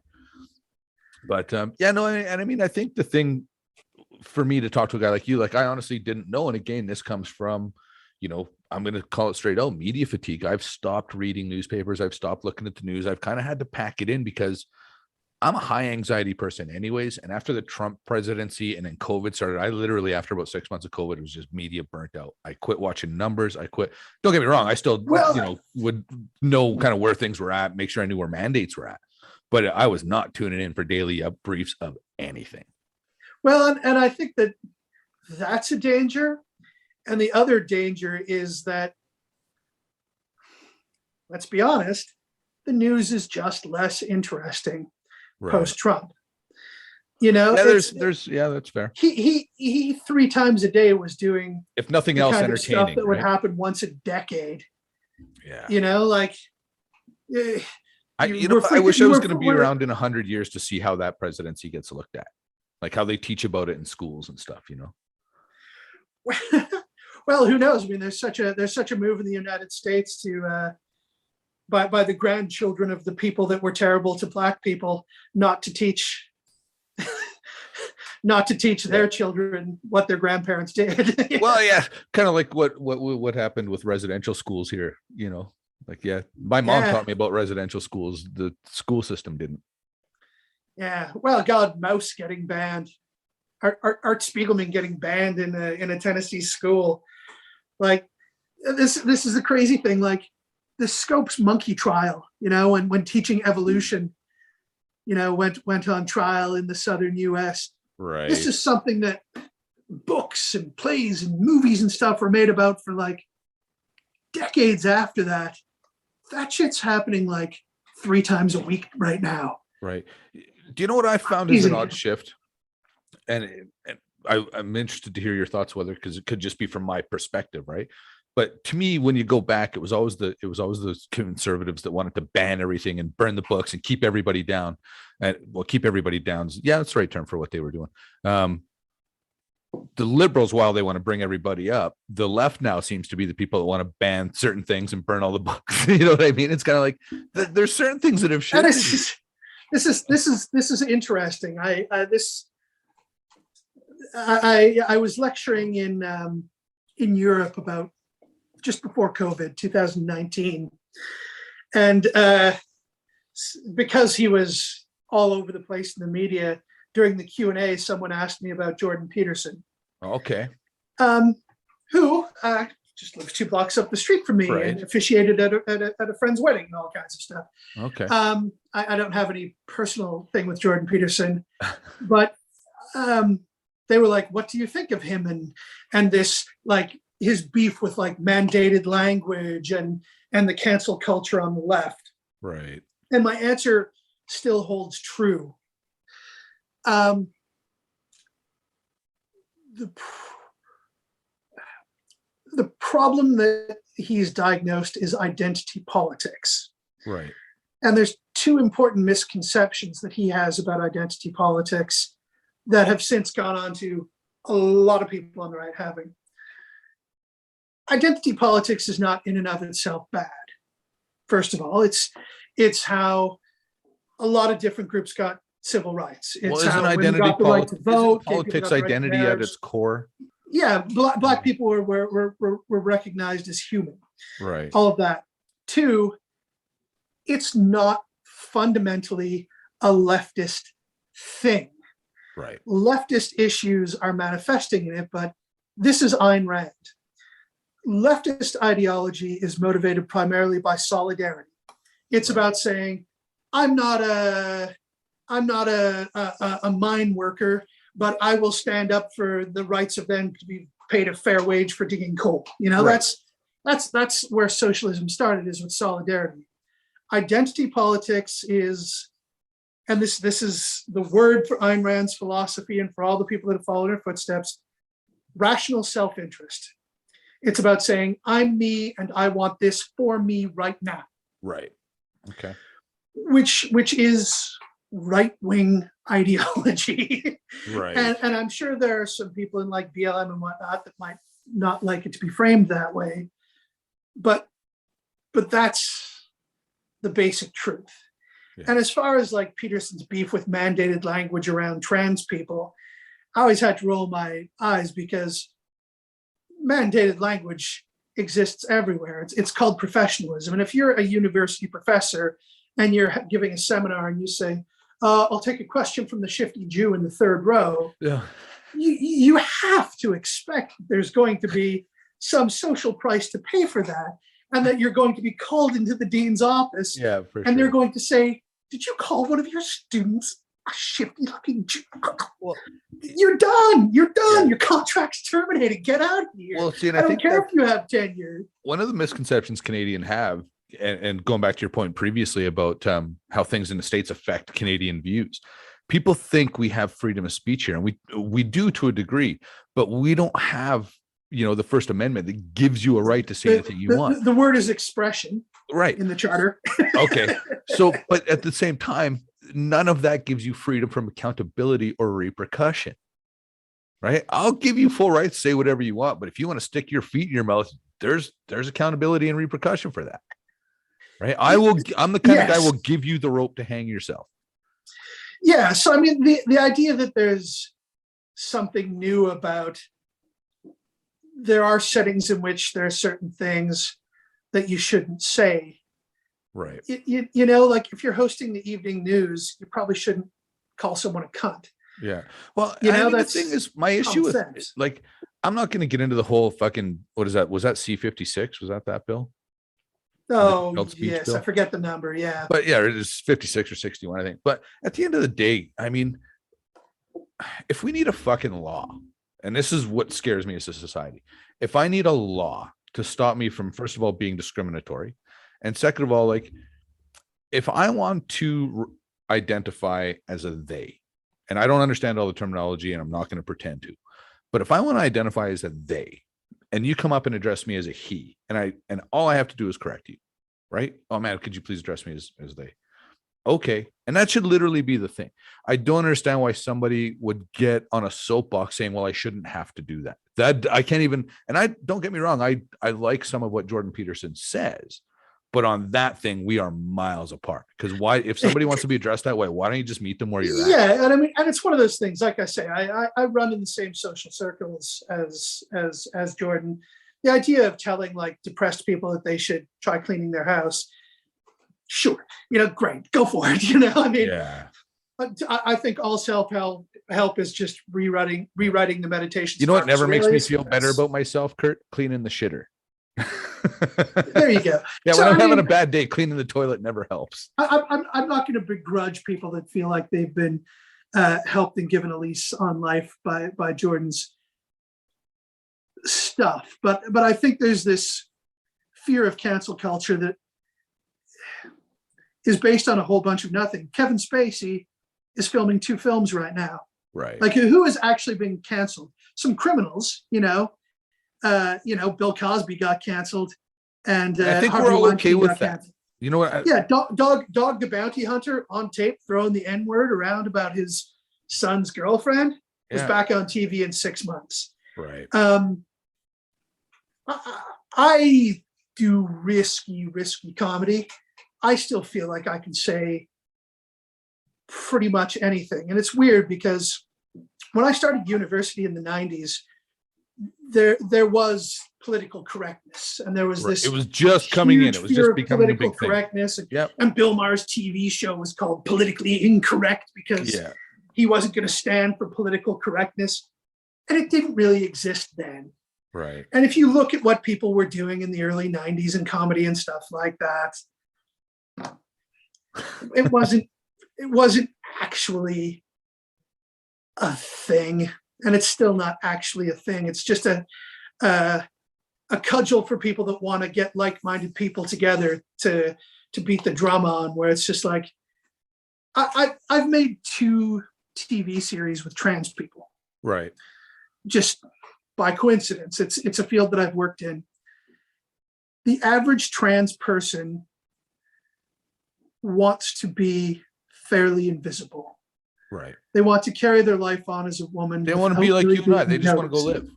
But I think the thing for me to talk to a guy like you, like I honestly didn't know. And again, this comes from, I'm going to call it straight out, media fatigue. I've stopped reading newspapers. I've stopped looking at the news. I've kind of had to pack it in because I'm a high anxiety person anyways. And after the Trump presidency and then COVID started, I literally, after about 6 months of COVID, it was just media burnt out. I quit watching numbers. I quit. Don't get me wrong. I still, would know kind of where things were at, make sure I knew where mandates were at. But I was not tuning in for daily briefs of anything. Well, and I think that's a danger. And the other danger is that, let's be honest, the news is just less interesting post-Trump. That's fair. He 3 times a day was doing, if nothing else, entertaining stuff that would happen once a decade. Yeah. I wish I was going to be around in 100 years to see how that presidency gets looked at, like how they teach about it in schools and stuff. Well, who knows? I mean, there's such a move in the United States to by the grandchildren of the people that were terrible to Black people not to teach their children what their grandparents did. Well, yeah, kind of like what happened with residential schools here. Like, yeah, my mom taught me about residential schools. The school system didn't. Yeah. Well, God, Mouse getting banned. Art Spiegelman getting banned in a Tennessee school. Like, this is the crazy thing. Like, the Scopes monkey trial, when teaching evolution, went on trial in the southern U.S. Right. This is something that books and plays and movies and stuff were made about for like decades after that. That shit's happening like 3 times a week right now. Right. Do you know what I found is an odd shift? And I'm interested to hear your thoughts, whether, because it could just be from my perspective, right? But to me, when you go back, it was always the conservatives that wanted to ban everything and burn the books and keep everybody down. And keep everybody down. Yeah, that's the right term for what they were doing. The liberals, while they want to bring everybody up, the left now seems to be the people that want to ban certain things and burn all the books. You know what I mean? It's kind of like there's certain things that have shifted. This is interesting. I was lecturing in Europe about just before COVID, 2019, and because he was all over the place in the media, during the Q&A, someone asked me about Jordan Peterson. Okay. Who just lives 2 blocks up the street from me Right. and officiated at a friend's wedding and all kinds of stuff. Okay. I don't have any personal thing with Jordan Peterson, but they were like, what do you think of him? And this, like, his beef with like mandated language and the cancel culture on the left. Right. And my answer still holds true. The problem that he's diagnosed is identity politics. Right. And there's 2 important misconceptions that he has about identity politics that have since gone on to a lot of people on the right having. Identity politics is not in and of itself bad. First of all, it's how a lot of different groups got civil rights. It's Well, isn't how women identity got the right to vote, gay people politics got the right to identity at marriage. its core? Yeah, black people were recognized as human. Right. All of that. 2, it's not fundamentally a leftist thing. Right. Leftist issues are manifesting in it, but this is Ayn Rand. Leftist ideology is motivated primarily by solidarity. It's about saying, I'm not a mine worker, but I will stand up for the rights of them to be paid a fair wage for digging coal. You know, Right. that's where socialism started, is with solidarity. Identity politics is, and this is the word for Ayn Rand's philosophy and for all the people that have followed her footsteps, rational self-interest. It's about saying, I'm me and I want this for me right now. Right. Okay. Which is right-wing ideology. Right. And I'm sure there are some people in like BLM and whatnot that might not like it to be framed that way. But that's the basic truth. Yeah. And as far as like Peterson's beef with mandated language around trans people, I always had to roll my eyes because mandated language exists everywhere. It's called professionalism. And if you're a university professor and you're giving a seminar and you say, I'll take a question from the shifty Jew in the 3rd row, Yeah. you have to expect there's going to be some social price to pay for that, and that you're going to be called into the dean's office, Yeah, for and they're sure. going to say, did you call one of your students a shifty looking Jew? Well, You're done. You're done. Yeah. Your contract's terminated. Get out of here. Well, see, and I I don't think care that if you have tenure. one of the misconceptions Canadians have, and going back to your point previously about how things in the States affect Canadian views, people think we have freedom of speech here, and we do to a degree, but we don't have, the First Amendment that gives you a right to say anything you want. The word is expression Right. in the charter. Okay. So, but at the same time, none of that gives you freedom from accountability or repercussion. Right. I'll give you full rights to say whatever you want, but if you want to stick your feet in your mouth, there's accountability and repercussion for that. Right. I'm the kind of guy who will give you the rope to hang yourself. Yeah. So, I mean, the idea that there's something new about, there are settings in which there are certain things that you shouldn't say. Right. Like if you're hosting the evening news, you probably shouldn't call someone a cunt. Yeah. Well, that's the thing is, my issue with sense. like, I'm not going to get into the whole fucking, what is that? Was that C-56? Was that bill? Oh, adult speech yes. bill? I forget the number. Yeah. But yeah, it is 56 or 61, I think. But at the end of the day, I mean, if we need a fucking law, and this is what scares me as a society, if I need a law to stop me from, first of all, being discriminatory, and second of all, like, if I want to identify as a they, and I don't understand all the terminology, and I'm not going to pretend to, but if I want to identify as a they, and you come up and address me as a he, and all I have to do is correct you, right? Oh man, could you please address me as they? Okay. And that should literally be the thing. I don't understand why somebody would get on a soapbox saying, well, I shouldn't have to do that. That I can't even, and I don't get me wrong, I like some of what Jordan Peterson says, but on that thing, we are miles apart. Because why, if somebody wants to be addressed that way, why don't you just meet them where you're at? Yeah, and I mean, and it's one of those things. Like I say, I run in the same social circles as Jordan. The idea of telling like depressed people that they should try cleaning their house, sure, great, go for it. I mean, Yeah. I think all self-help is just rewriting the meditation. You know what never makes me feel better about myself, Kurt? Cleaning the shitter. There you go. Yeah, So, when I'm I having mean, a bad day, cleaning the toilet never helps. I'm not going to begrudge people that feel like they've been helped and given a lease on life by Jordan's stuff, but I think there's this fear of cancel culture that is based on a whole bunch of nothing. Kevin Spacey is filming 2 films right now. Right. Like, who is actually being canceled? Some criminals, Bill Cosby got canceled, and I think Harvey we're all okay Weinstein with got that. canceled. You know what? Yeah, Dog the Bounty Hunter on tape throwing the N-word around about his son's girlfriend was back on TV in 6 months. Right. I do risky comedy. I still feel like I can say pretty much anything. And it's weird because when I started university in the 90s, there was political correctness, and there was this. It was just coming in. It was just becoming a big thing. Correctness. And Bill Maher's TV show was called Politically Incorrect because he wasn't going to stand for political correctness, and it didn't really exist then. Right. And if you look at what people were doing in the early 90s in comedy and stuff like that, it wasn't actually a thing, and it's still not actually a thing. It's just a cudgel for people that want to get like-minded people together to beat the drum on, where it's just like, I've made 2 TV series with trans people. Right. Just by coincidence. It's a field that I've worked in. The average trans person wants to be fairly invisible. Right. They want to carry their life on as a woman. They want to be like you and I. They just want to go live.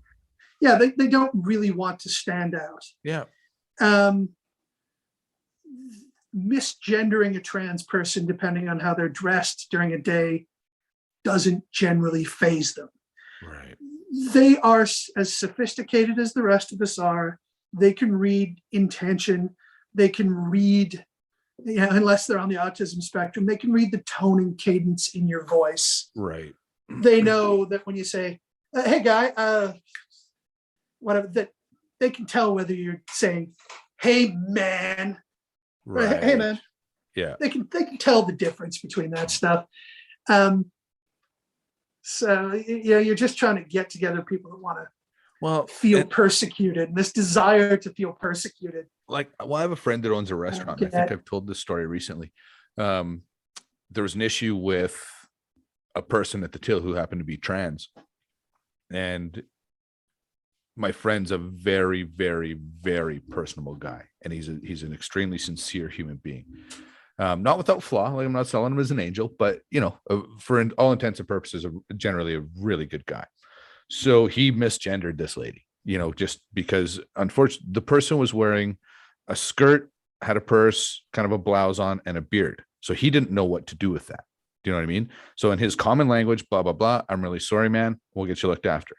Yeah, they don't really want to stand out. Yeah. Misgendering a trans person, depending on how they're dressed during a day, doesn't generally faze them. Right. They are as sophisticated as the rest of us are. They can read intention. They can read, unless they're on the autism spectrum, they can read the tone and cadence in your voice. Right. They know that when you say, hey guy, whatever, that they can tell whether you're saying, hey man, right. Or, hey man. Yeah. They can tell the difference between that stuff. So you're just trying to get together people that want to feel persecuted, and this desire to feel persecuted. Like, I have a friend that owns a restaurant. I think I've told this story recently. There was an issue with a person at the till who happened to be trans, and my friend's a very, very, very personable guy, and he's an extremely sincere human being. Not without flaw. Like, I'm not selling him as an angel, but for all intents and purposes, generally a really good guy. So he misgendered this lady, just because, unfortunately, the person was wearing a skirt, had a purse, kind of a blouse on, and a beard. So he didn't know what to do with that. Do you know what I mean? So in his common language, blah, blah, blah, I'm really sorry, man. We'll get you looked after.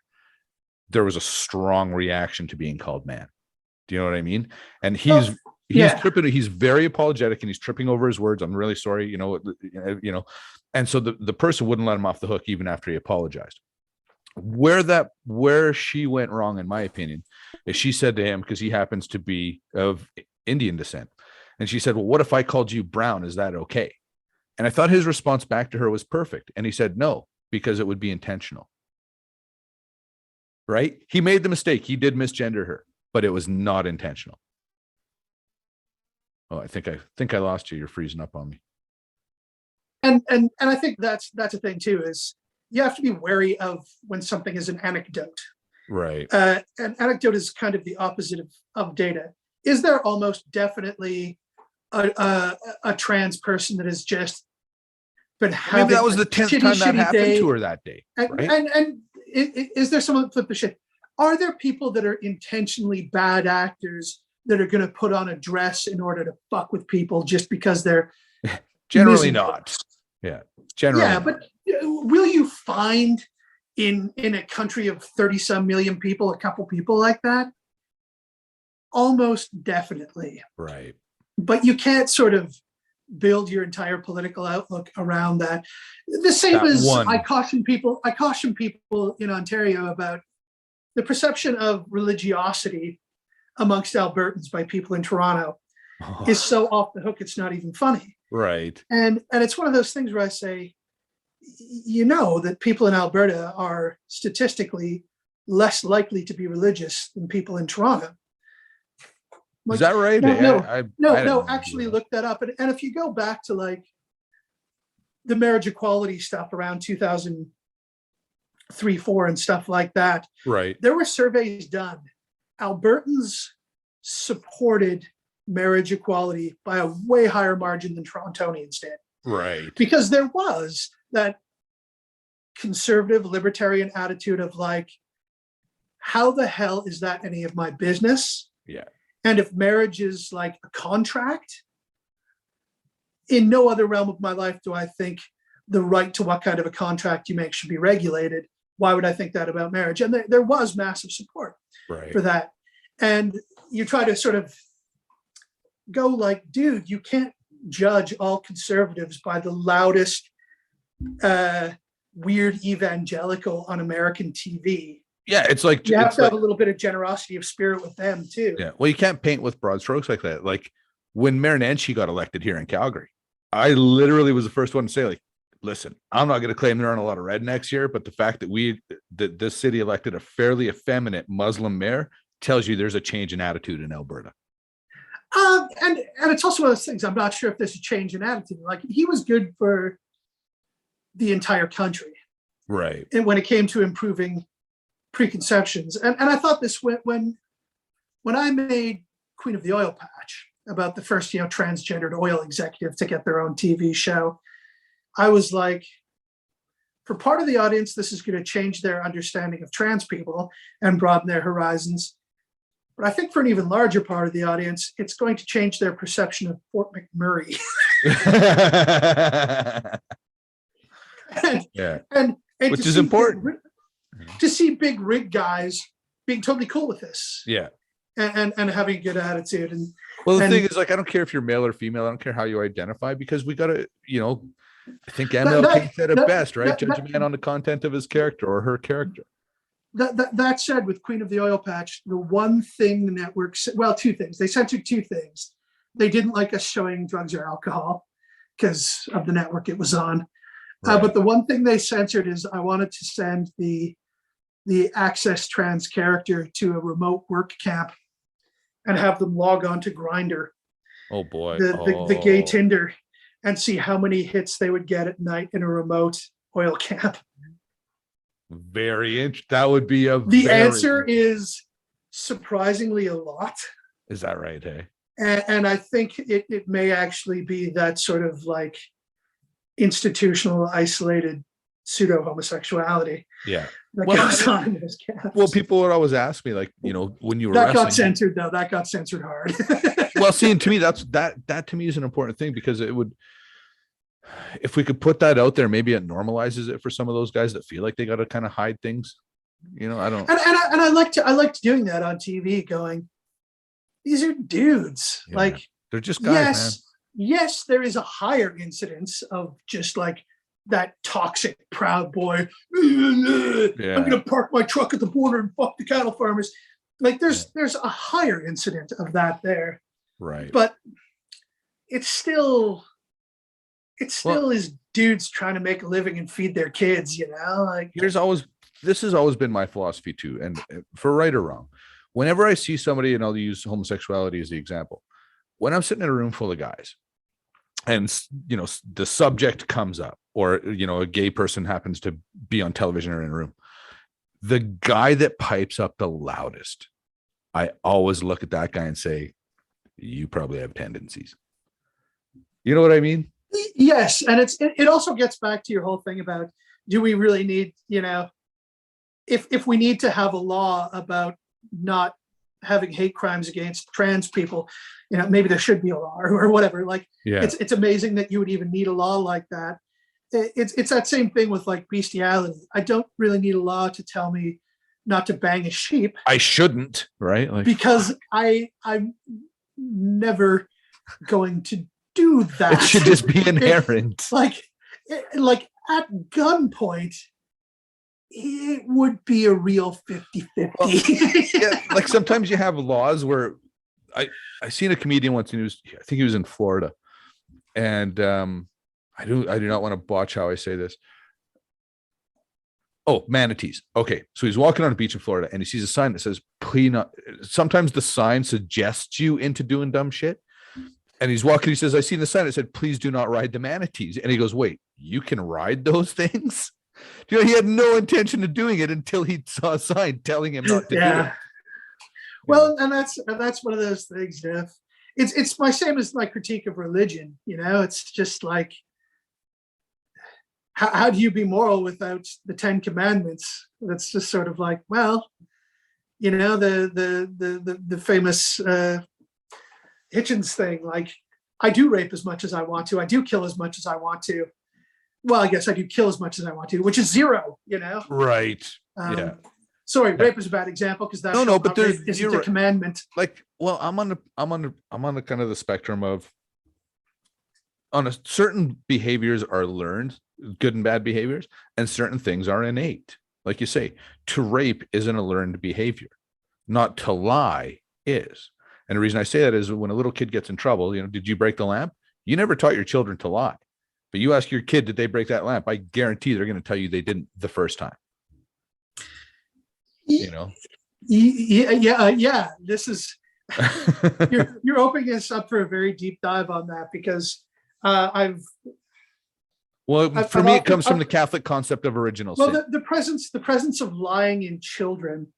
There was a strong reaction to being called man. Do you know what I mean? And he's tripping. He's very apologetic, and he's tripping over his words. I'm really sorry. And so the person wouldn't let him off the hook even after he apologized. Where she went wrong, in my opinion, is she said to him, because he happens to be of Indian descent, and she said, well, what if I called you brown? Is that okay? And I thought his response back to her was perfect. And he said, no, because it would be intentional. Right? He made the mistake. He did misgender her, but it was not intentional. Oh, I think I lost you. You're freezing up on me. And I think that's a thing too, is you have to be wary of when something is an anecdote. Right. An anecdote is kind of the opposite of data. Is there almost definitely a trans person that has just been having maybe that was the 10th time that happened to her that day, right? And is there someone flip the shit? Are there people that are intentionally bad actors that are going to put on a dress in order to fuck with people just because they're generally not? Yeah, generally. Yeah, but will you find in a country of 30-some million people a couple people like that? Almost definitely. Right. But you can't sort of build your entire political outlook around that. The same as I caution people in Ontario about the perception of religiosity amongst Albertans by people in Toronto is so off the hook, it's not even funny. Right. And it's one of those things where I say, you know, that people in Alberta are statistically less likely to be religious than people in Toronto. Is that right? No, actually look that up. And if you go back to like the marriage equality stuff around 2003, 4 and stuff like that, right, there were surveys done. Albertans supported marriage equality by a way higher margin than Torontonians did. Right. Because there was that conservative libertarian attitude of like, how the hell is that any of my business? Yeah. And if marriage is like a contract, in no other realm of my life do I think the right to what kind of a contract you make should be regulated. Why would I think that about marriage? And there was massive support for that. And you try to sort of go like, dude, you can't judge all conservatives by the loudest weird evangelical on American TV. Yeah, it's like you have to have a little bit of generosity of spirit with them too. Yeah, well, you can't paint with broad strokes like that. Like when Mayor Nenshi got elected here in Calgary, I literally was the first one to say, like, listen, I'm not going to claim there aren't a lot of rednecks here, but the fact that this city elected a fairly effeminate Muslim mayor tells you there's a change in attitude in Alberta. And it's also one of those things. I'm not sure if there's a change in attitude. Like he was good for the entire country, right? And when it came to improving preconceptions, and I thought this when I made Queen of the Oil Patch about the first transgendered oil executive to get their own TV show, I was like, for part of the audience, this is going to change their understanding of trans people and broaden their horizons. But I think for an even larger part of the audience, it's going to change their perception of Fort McMurray. and which is important to see big rig guys being totally cool with this. Yeah. And having a good attitude. And well, the thing is, like, I don't care if you're male or female. I don't care how you identify, because we got to, I think MLK said it best, right? Judge a man on the content of his character or her character. That said, with Queen of the Oil Patch, the one thing the network said, well, two things. They censored two things. They didn't like us showing drugs or alcohol because of the network it was on. Right. But the one thing they censored is I wanted to send the access trans character to a remote work camp and have them log on to Grindr. Oh boy. The gay Tinder, and see how many hits they would get at night in a remote oil camp. Very interesting. That would be the answer is surprisingly a lot. Is that right? Hey, and I think it may actually be that sort of like institutional, isolated pseudo homosexuality. Yeah. That goes on in those camps. Well, people would always ask me, like, when you were that wrestling, got censored though. That got censored hard. Well, see, and to me, that to me is an important thing, because it would, if we could put that out there, maybe it normalizes it for some of those guys that feel like they got to kind of hide things. I don't. And I liked doing that on TV, going, these are dudes. Yeah, like, they're just guys, man. Yes, there is a higher incidence of just like that toxic proud boy. Yeah. I'm gonna park my truck at the border and fuck the cattle farmers. Like there's a higher incident of that there. Right. But it's still is dudes trying to make a living and feed their kids, like this has always been my philosophy too. And for right or wrong, whenever I see somebody, and I'll use homosexuality as the example, when I'm sitting in a room full of guys and, the subject comes up, or, a gay person happens to be on television or in a room, the guy that pipes up the loudest, I always look at that guy and say, you probably have tendencies. You know what I mean? Yes. And it also gets back to your whole thing about, do we really need, if we need to have a law about not having hate crimes against trans people, maybe there should be a law or whatever. Like, yeah. It's amazing that you would even need a law like that. It's that same thing with like bestiality. I don't really need a law to tell me not to bang a sheep. I shouldn't, right? Like, because I'm never going to do that. It should just be inherent. Like at gunpoint, it would be a real 50-50. Yeah, like sometimes you have laws where I seen a comedian once, and I think he was in Florida, and I do not want to botch how I say this. Oh, manatees. Okay, so he's walking on a beach in Florida, and he sees a sign that says "Please not." Sometimes the sign suggests you into doing dumb shit, and he's walking. He says, "I seen the sign that said please do not ride the manatees," and he goes, "Wait, you can ride those things?" You know, he had no intention of doing it until he saw a sign telling him not to do it. Well, and that's one of those things, Jeff. It's my same as my critique of religion. You know, it's just like, how do you be moral without the 10 Commandments? That's just sort of like, well, you know, the famous Hitchens thing, like, I do rape as much as I want to. I do kill as much as I want to. Well, I guess I do kill as much as I want to, which is 0, you know? Right. Yeah. Sorry, rape is a bad example because that's no, but there's isn't a commandment. Like, well, I'm on the kind of the spectrum of, on a certain behaviors are learned, good and bad behaviors, and certain things are innate. Like you say, to rape isn't a learned behavior. Not to lie is. And the reason I say that is when a little kid gets in trouble, you know, did you break the lamp? You never taught your children to lie. But you ask your kid, did they break that lamp? I guarantee they're going to tell you they didn't the first time. You know? Yeah. This is, you're opening us up for a very deep dive on that, because for me, it comes from the Catholic concept of original sin. Well, the presence of lying in children,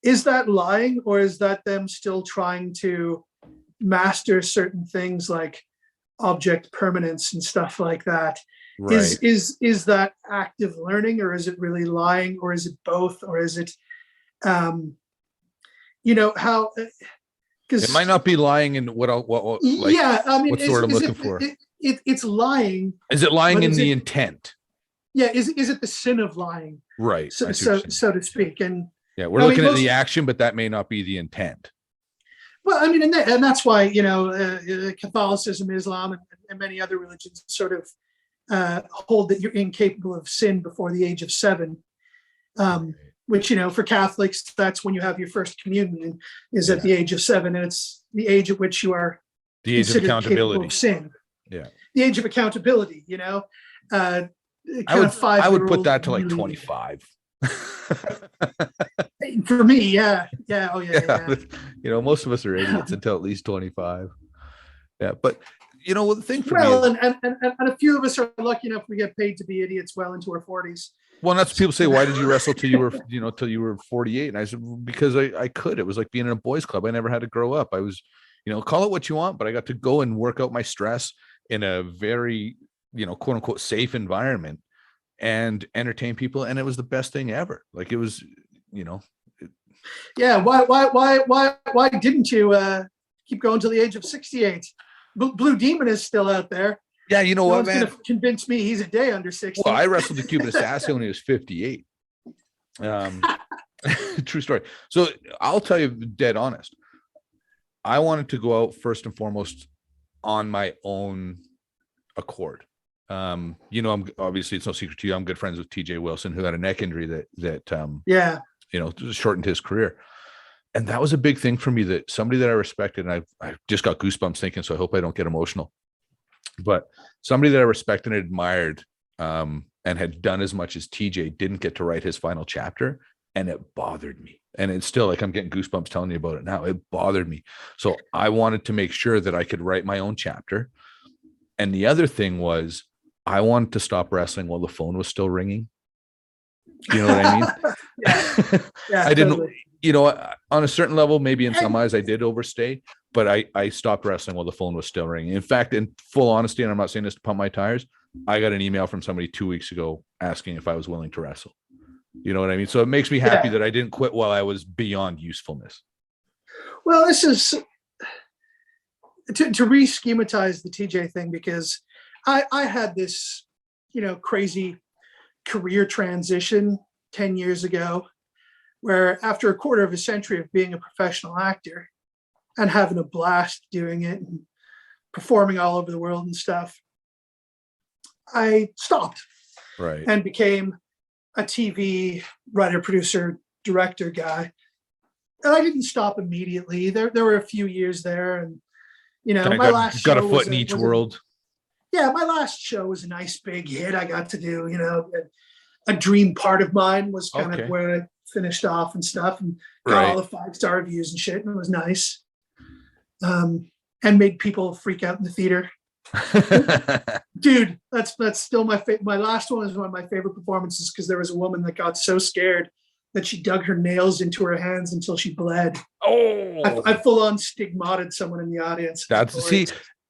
is that lying, or is that them still trying to master certain things like object permanence and stuff like that? Right. Is that active learning, or is it really lying, or is it both, or is it you know, how, because it might not be lying in what like, yeah, I mean, what's the word I'm looking for? It's lying. Is it lying in the intent? Yeah, is it the sin of lying? Right. So to speak. And yeah, we're looking at the action, but that may not be the intent. Well, I mean, and that's why, you know, Catholicism, Islam, and many other religions sort of hold that you're incapable of sin before the age of 7. Which, you know, for Catholics, that's when you have your first communion, is at the age of 7, and it's the age at which you are the age of accountability. Of sin. Yeah, the age of accountability. You know, I would put that to like 25. For me, yeah. Oh yeah. You know, most of us are idiots until at least 25. Yeah, but you know, the thing for me is, and a few of us are lucky enough we get paid to be idiots well into our 40s. Well, that's people say, why did you wrestle till you were, you know, till you were 48? And I said, because I could. It was like being in a boys' club. I never had to grow up. I was, you know, call it what you want, but I got to go and work out my stress in a very, you know, quote unquote safe environment and entertain people. And it was the best thing ever. Like, it was, you know. Yeah. Why didn't you keep going till the age of 68? Blue Demon is still out there. Yeah, you know what, man? Convince me he's a day under 60. Well, I wrestled the Cuban assassin when he was 58. True story. So I'll tell you, dead honest, I wanted to go out first and foremost on my own accord. You know, I'm obviously, it's no secret to you, I'm good friends with TJ Wilson, who had a neck injury that you know, shortened his career. And that was a big thing for me, that somebody that I respected, and I just got goosebumps thinking, so I hope I don't get emotional. But somebody that I respected and admired and had done as much as TJ didn't get to write his final chapter, and it bothered me. And it's still like, I'm getting goosebumps telling you about it now. It bothered me. So I wanted to make sure that I could write my own chapter. And the other thing was, I wanted to stop wrestling while the phone was still ringing. You know what I mean? Yeah, I didn't, you know, on a certain level, maybe in some eyes I did overstay, but I stopped wrestling while the phone was still ringing. In fact, in full honesty, and I'm not saying this to pump my tires, I got an email from somebody 2 weeks ago asking if I was willing to wrestle. You know what I mean? So it makes me happy that I didn't quit while I was beyond usefulness. Well, this is to re-schematize the TJ thing, because I had this, you know, crazy career transition 10 years ago, where after a quarter of a century of being a professional actor and having a blast doing it and performing all over the world and stuff, I stopped. Right. And became a TV writer, producer, director guy. And I didn't stop immediately. There were a few years there, and my last show got a foot in each world. My last show was a nice big hit. I got to do, a dream part of mine was kind of where I finished off and stuff, and got all the 5-star reviews and shit, and it was nice. And made people freak out in the theater. Dude, that's still my last one is one of my favorite performances, because there was a woman that got so scared that she dug her nails into her hands until she bled. I full on stigmatted someone in the audience.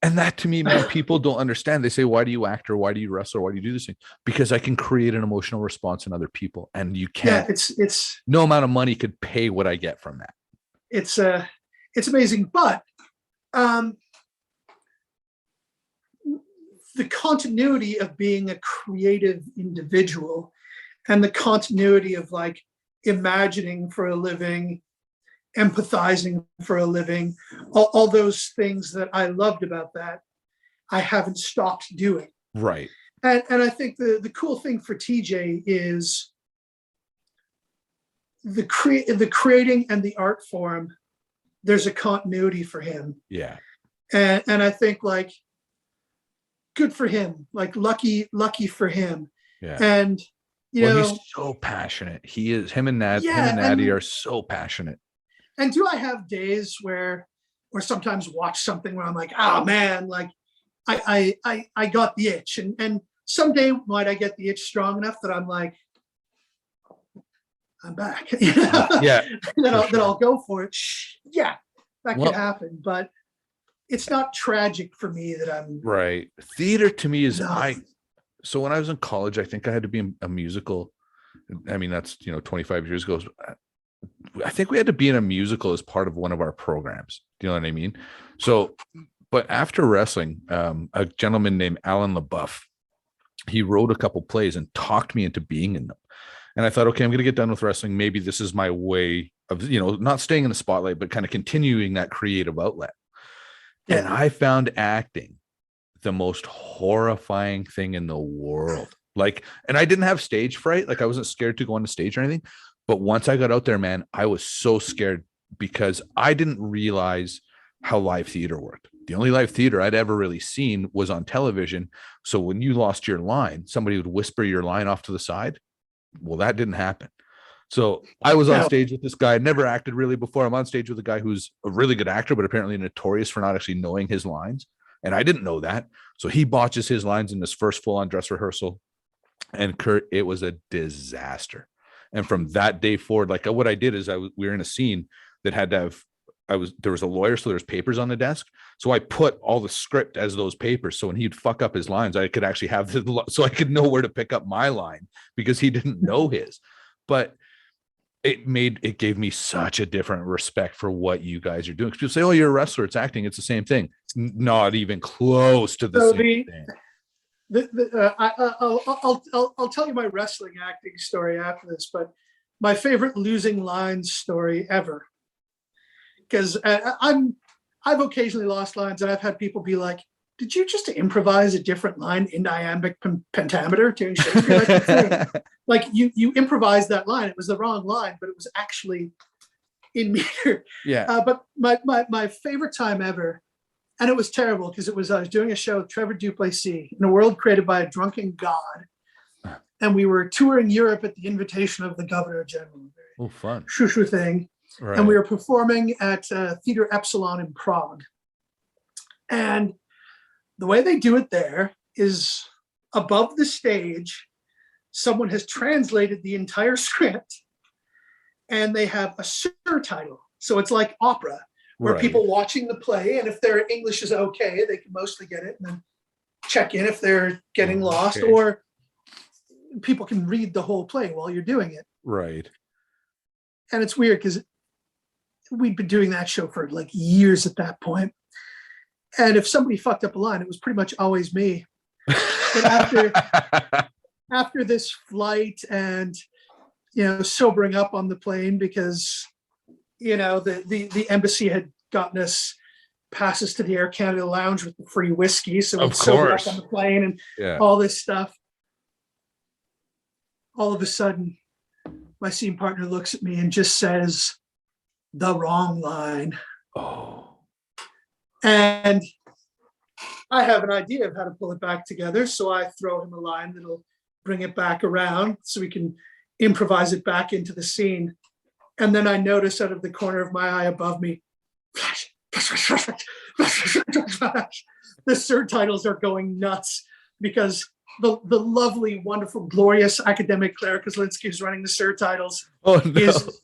And that to me, man, people don't understand. They say, why do you act, or why do you wrestle, or why do you do this thing? Because I can create an emotional response in other people, and you can't. Yeah, it's no amount of money could pay what I get from that. It's amazing, but the continuity of being a creative individual, and the continuity of like imagining for a living, empathizing for a living, all those things that I loved about that, I haven't stopped doing. Right. And I think the cool thing for TJ is the creating and the art form. There's a continuity for him. Yeah. And I think like, good for him, like lucky for him. Yeah. And he's so passionate. He is. Him and Natty are so passionate. And do I have days where sometimes watch something where I'm like, oh man, like I got the itch, and someday might I get the itch strong enough that I'm like, I'm back. Yeah. Then I'll go for it. Yeah, that could happen, but it's not tragic for me that I'm right. Theater to me is so when I was in college, I think I had to be in a musical. I mean, that's 25 years ago. I think we had to be in a musical as part of one of our programs. Do you know what I mean? So, but after wrestling, a gentleman named Alan LaBeouf, he wrote a couple plays and talked me into being in them. And I thought, okay, I'm going to get done with wrestling. Maybe this is my way of, not staying in the spotlight, but kind of continuing that creative outlet. Yeah. And I found acting the most horrifying thing in the world. Like, and I didn't have stage fright. Like, I wasn't scared to go on the stage or anything. But once I got out there, man, I was so scared, because I didn't realize how live theater worked. The only live theater I'd ever really seen was on television. So when you lost your line, somebody would whisper your line off to the side. Well, that didn't happen. So I was on stage with this guy. I'd never acted really before. I'm on stage with a guy who's a really good actor, but apparently notorious for not actually knowing his lines. And I didn't know that. So he botches his lines in his first full-on dress rehearsal. And Kurt, it was a disaster. And from that day forward, like what I did is we were in a scene that had to have, there was a lawyer, so there's papers on the desk. So I put all the script as those papers. So when he'd fuck up his lines, I could actually have so I could know where to pick up my line, because he didn't know his. But it gave me such a different respect for what you guys are doing. Because people say, oh, you're a wrestler, it's acting, it's the same thing. Not even close to the same thing. I'll tell you my wrestling acting story after this, but my favorite losing lines story ever, because I've occasionally lost lines, and I've had people be like, did you just improvise a different line in iambic pentameter to Shakespeare? Like you improvised that line. It was the wrong line, but it was actually in meter. Yeah. But my favorite time ever, and it was terrible, because I was doing a show with Trevor Duplessis in a world created by a drunken god. And we were touring Europe at the invitation of the Governor General. Oh, fun. Shoo thing. Right. And we were performing at Theater Epsilon in Prague. And the way they do it there is, above the stage, someone has translated the entire script, and they have a surtitle. So it's like opera, where people watching the play, and if their English is okay, they can mostly get it, and then check in if they're getting lost, or people can read the whole play while you're doing it. Right. And it's weird, because we'd been doing that show for like years at that point. And if somebody fucked up a line, it was pretty much always me. But after this flight, and sobering up on the plane, because the embassy had gotten us passes to the Air Canada Lounge with the free whiskey, so we'd sober up on the plane and all this stuff. all of a sudden, my scene partner looks at me and just says, "The wrong line." Oh. And I have an idea of how to pull it back together. So I throw him a line that'll bring it back around so we can improvise it back into the scene. And then I notice out of the corner of my eye above me, flash, flash, flash, flash, flash. The subtitles are going nuts because the lovely, wonderful, glorious academic Claire Kozlinski, who's running the subtitles, Oh, no. is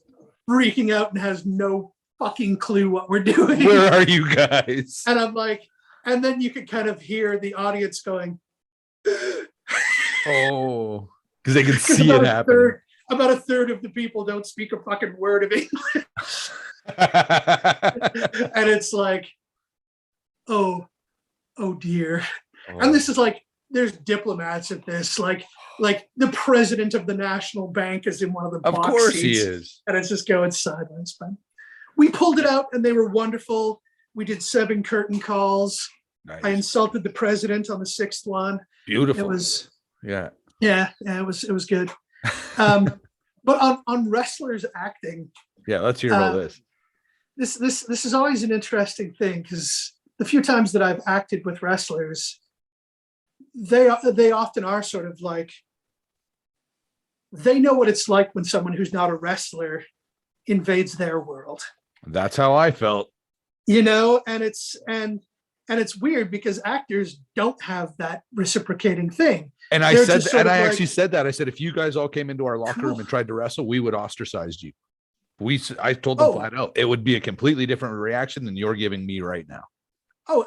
freaking out and has no fucking clue what we're doing. Where are you guys? And I'm like, and then you can kind of hear the audience going, Oh, because they can see it happening. About a third of the people don't speak a fucking word of English. And it's like, oh dear. Oh. And this is like, there's diplomats at this, like the president of the National Bank is in one of the box Of course seats, he is. and it's just going sideways. But we pulled it out and they were wonderful. We did 7 curtain calls. Nice. I insulted the president on the 6th one. Beautiful. It was, yeah, it was good. But on wrestlers acting, yeah. Let's hear about this. This is always an interesting thing because the few times that I've acted with wrestlers, they often are sort of like, they know what it's like when someone who's not a wrestler invades their world. That's how I felt. And it's weird because actors don't have that reciprocating thing. And I They're said, just sort and of I like, actually said that. I said, if you guys all came into our locker room Cool. and tried to wrestle, we would ostracized you. I told them Oh. flat out, it would be a completely different reaction than you're giving me right now. Oh,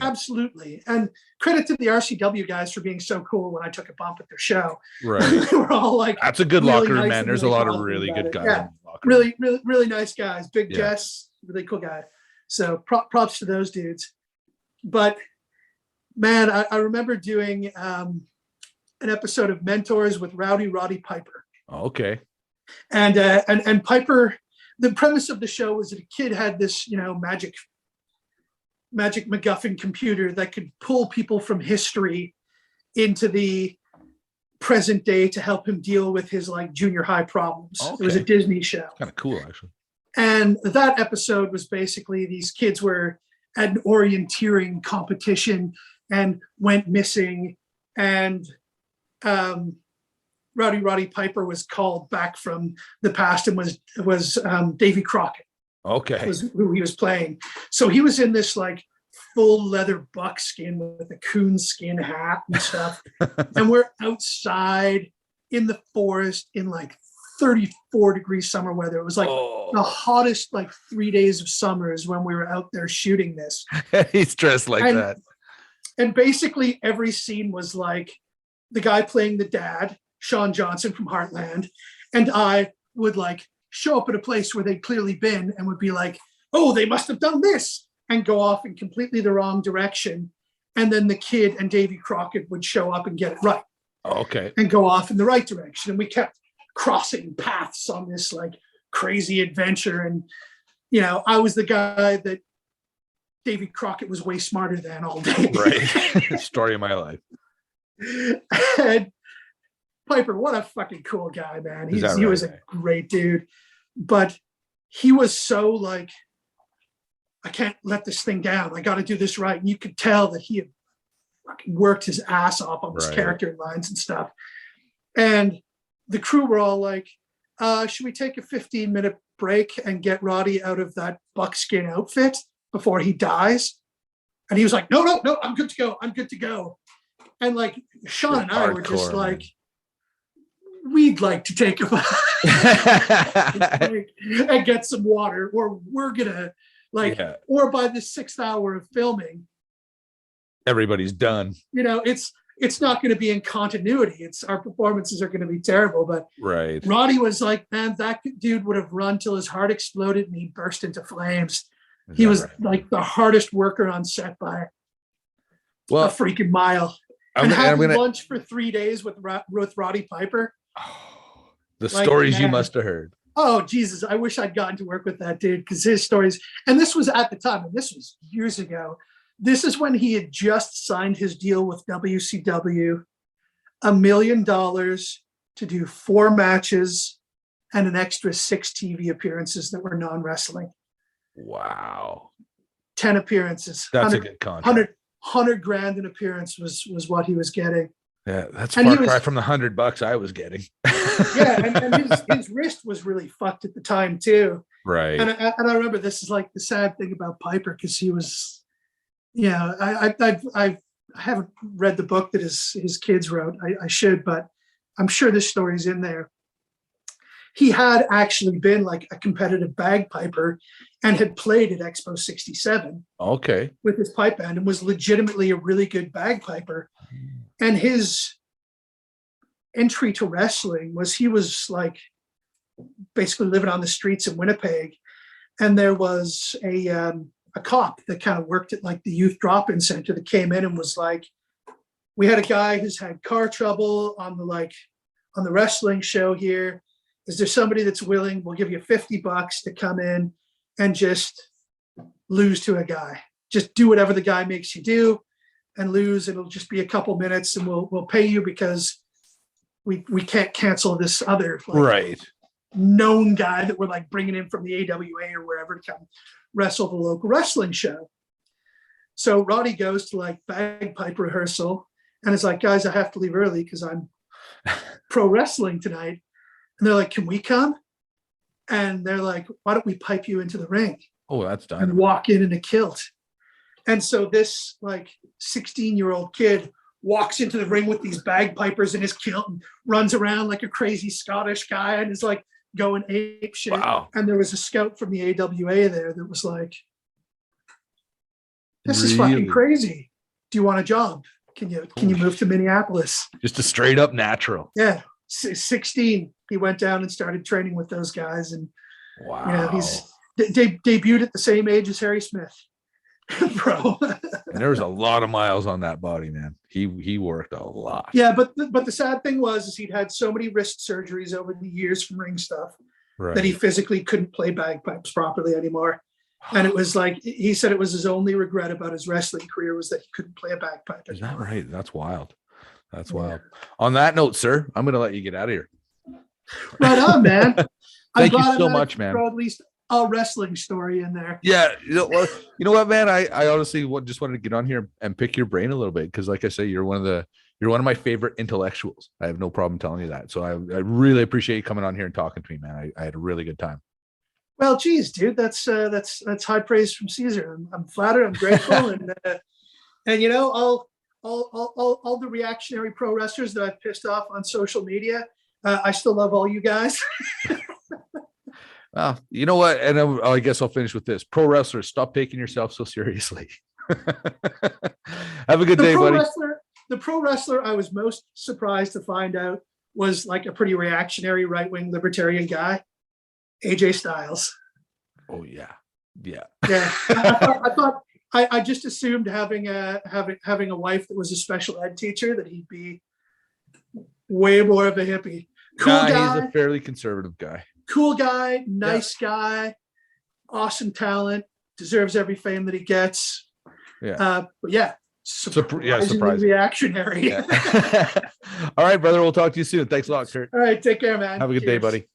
absolutely. And credit to the RCW guys for being so cool when I took a bump at their show. Right. They were all like, That's a good really locker room, nice man. and There's a really lot of positive really about good it. guys. Yeah. In the locker room. Really nice guys. Big Yeah. Jess, really cool guy. So props to those dudes. But man, I remember doing an episode of Mentors with Roddy Piper. Okay. And Piper, the premise of the show was that a kid had this, magic MacGuffin computer that could pull people from history into the present day to help him deal with his like junior high problems. Okay. It was a Disney show. Kind of cool, actually. And that episode was basically these kids were at an orienteering competition and went missing. And Roddy Piper was called back from the past and was Davy Crockett. Okay. Was who he was playing. So he was in this like full leather buckskin with a coonskin hat and stuff. And we're outside in the forest in like 34-degree summer weather. It was like the hottest like 3 days of summer is when we were out there shooting this. He's dressed like that. And basically every scene was like the guy playing the dad, Sean Johnson from Heartland, and I would like show up at a place where they'd clearly been and would be like, oh, they must have done this, and go off in completely the wrong direction. And then the kid and Davy Crockett would show up and get it right. Okay. And go off in the right direction. And we kept crossing paths on this like crazy adventure. And, I was the guy that Davy Crockett was way smarter than all day. Right. Story of my life. And Piper, what a fucking cool guy, man. He was a great dude. But he was so like, I can't let this thing down. I got to do this right. And you could tell that he had fucking worked his ass off on his character lines and stuff. And the crew were all like, should we take a 15-minute break and get Roddy out of that buckskin outfit before he dies? And he was like, no, I'm good to go. And like Sean and I were just like, we'd like to take a break and get some water, or we're gonna or by the 6th hour of filming, everybody's done. It's not going to be in continuity. Our performances are going to be terrible. But right, Roddy was like, man, that dude would have run till his heart exploded and he burst into flames. Is he that was right? like the hardest worker on set by a freaking mile. And having lunch for 3 days with Roddy Piper. The stories you man. must have heard. Oh, Jesus. I wish I'd gotten to work with that dude because his stories, and this was at the time, and this was years ago. This is when he had just signed his deal with WCW, $1 million, to do 4 matches and an extra 6 TV appearances that were non-wrestling. Wow. 10 appearances. That's a good contract. 100 grand an appearance was what he was getting. Yeah, that's And far he was- cry from the $100 I was getting. Yeah, and his wrist was really fucked at the time too. Right. And I remember this is like the sad thing about Piper, because he was, yeah, I haven't read the book that his kids wrote. I should, but I'm sure this story's in there. He had actually been like a competitive bagpiper and had played at Expo 67 Okay. with his pipe band and was legitimately a really good bagpiper. And his entry to wrestling was, he was like basically living on the streets in Winnipeg. And there was a cop that kind of worked at like the youth drop-in center that came in and was like, we had a guy who's had car trouble on the wrestling show here. Is there somebody that's willing? We'll give you $50 to come in and just lose to a guy. Just do whatever the guy makes you do and lose. It'll just be a couple minutes and we'll pay you, because we can't cancel this other Right. known guy that we're like bringing in from the AWA or wherever to come wrestle the local wrestling show. So Roddy goes to like bagpipe rehearsal and is like, guys, I have to leave early because I'm pro wrestling tonight. And they're like, can we come? And they're like, why don't we pipe you into the ring Oh, that's and done. walk in a kilt? And so this like 16-year-old kid walks into the ring with these bagpipers in his kilt and runs around like a crazy Scottish guy and is like going ape shit. Wow. And there was a scout from the AWA there that was like, this is Really? fucking crazy. Do you want a job? Can you move to Minneapolis? Just a straight up natural. Yeah. 16, he went down and started training with those guys. And, Wow. you know, he's debuted at the same age as Harry Smith. Bro. And there was a lot of miles on that body, man. He worked a lot. Yeah, but the sad thing was he'd had so many wrist surgeries over the years from ring stuff Right. that he physically couldn't play bagpipes properly anymore. And it was like, he said it was his only regret about his wrestling career was that he couldn't play a bagpipe Is that anymore. right? That's wild. That's Yeah. wild. On that note, sir, I'm going to let you get out of here. Right on, man. Thank you glad so I much, man. throw at least a wrestling story in there. Yeah. You know what, man? I honestly just wanted to get on here and pick your brain a little bit. Cause like I say, you're one of my favorite intellectuals. I have no problem telling you that. So I really appreciate you coming on here and talking to me, man. I had a really good time. Well, geez, dude, that's high praise from Caesar. I'm flattered. I'm grateful. and you know, all the reactionary pro wrestlers that I've pissed off on social media, I still love all you guys. You know what? And I guess I'll finish with this. Pro wrestlers, stop taking yourself so seriously. Have a good day, buddy. The pro wrestler I was most surprised to find out was like a pretty reactionary right-wing libertarian guy, AJ Styles. Oh yeah. Yeah. Yeah. I just assumed having a wife that was a special ed teacher that he'd be way more of a hippie. Cool guy. He's a fairly conservative guy. Cool guy, nice guy, awesome talent, deserves every fame that he gets. Yeah. But yeah, surprisingly reactionary. Yeah. All right, brother. We'll talk to you soon. Thanks a lot, Kurt. All right, take care, man. Have a good day, Cheers. buddy.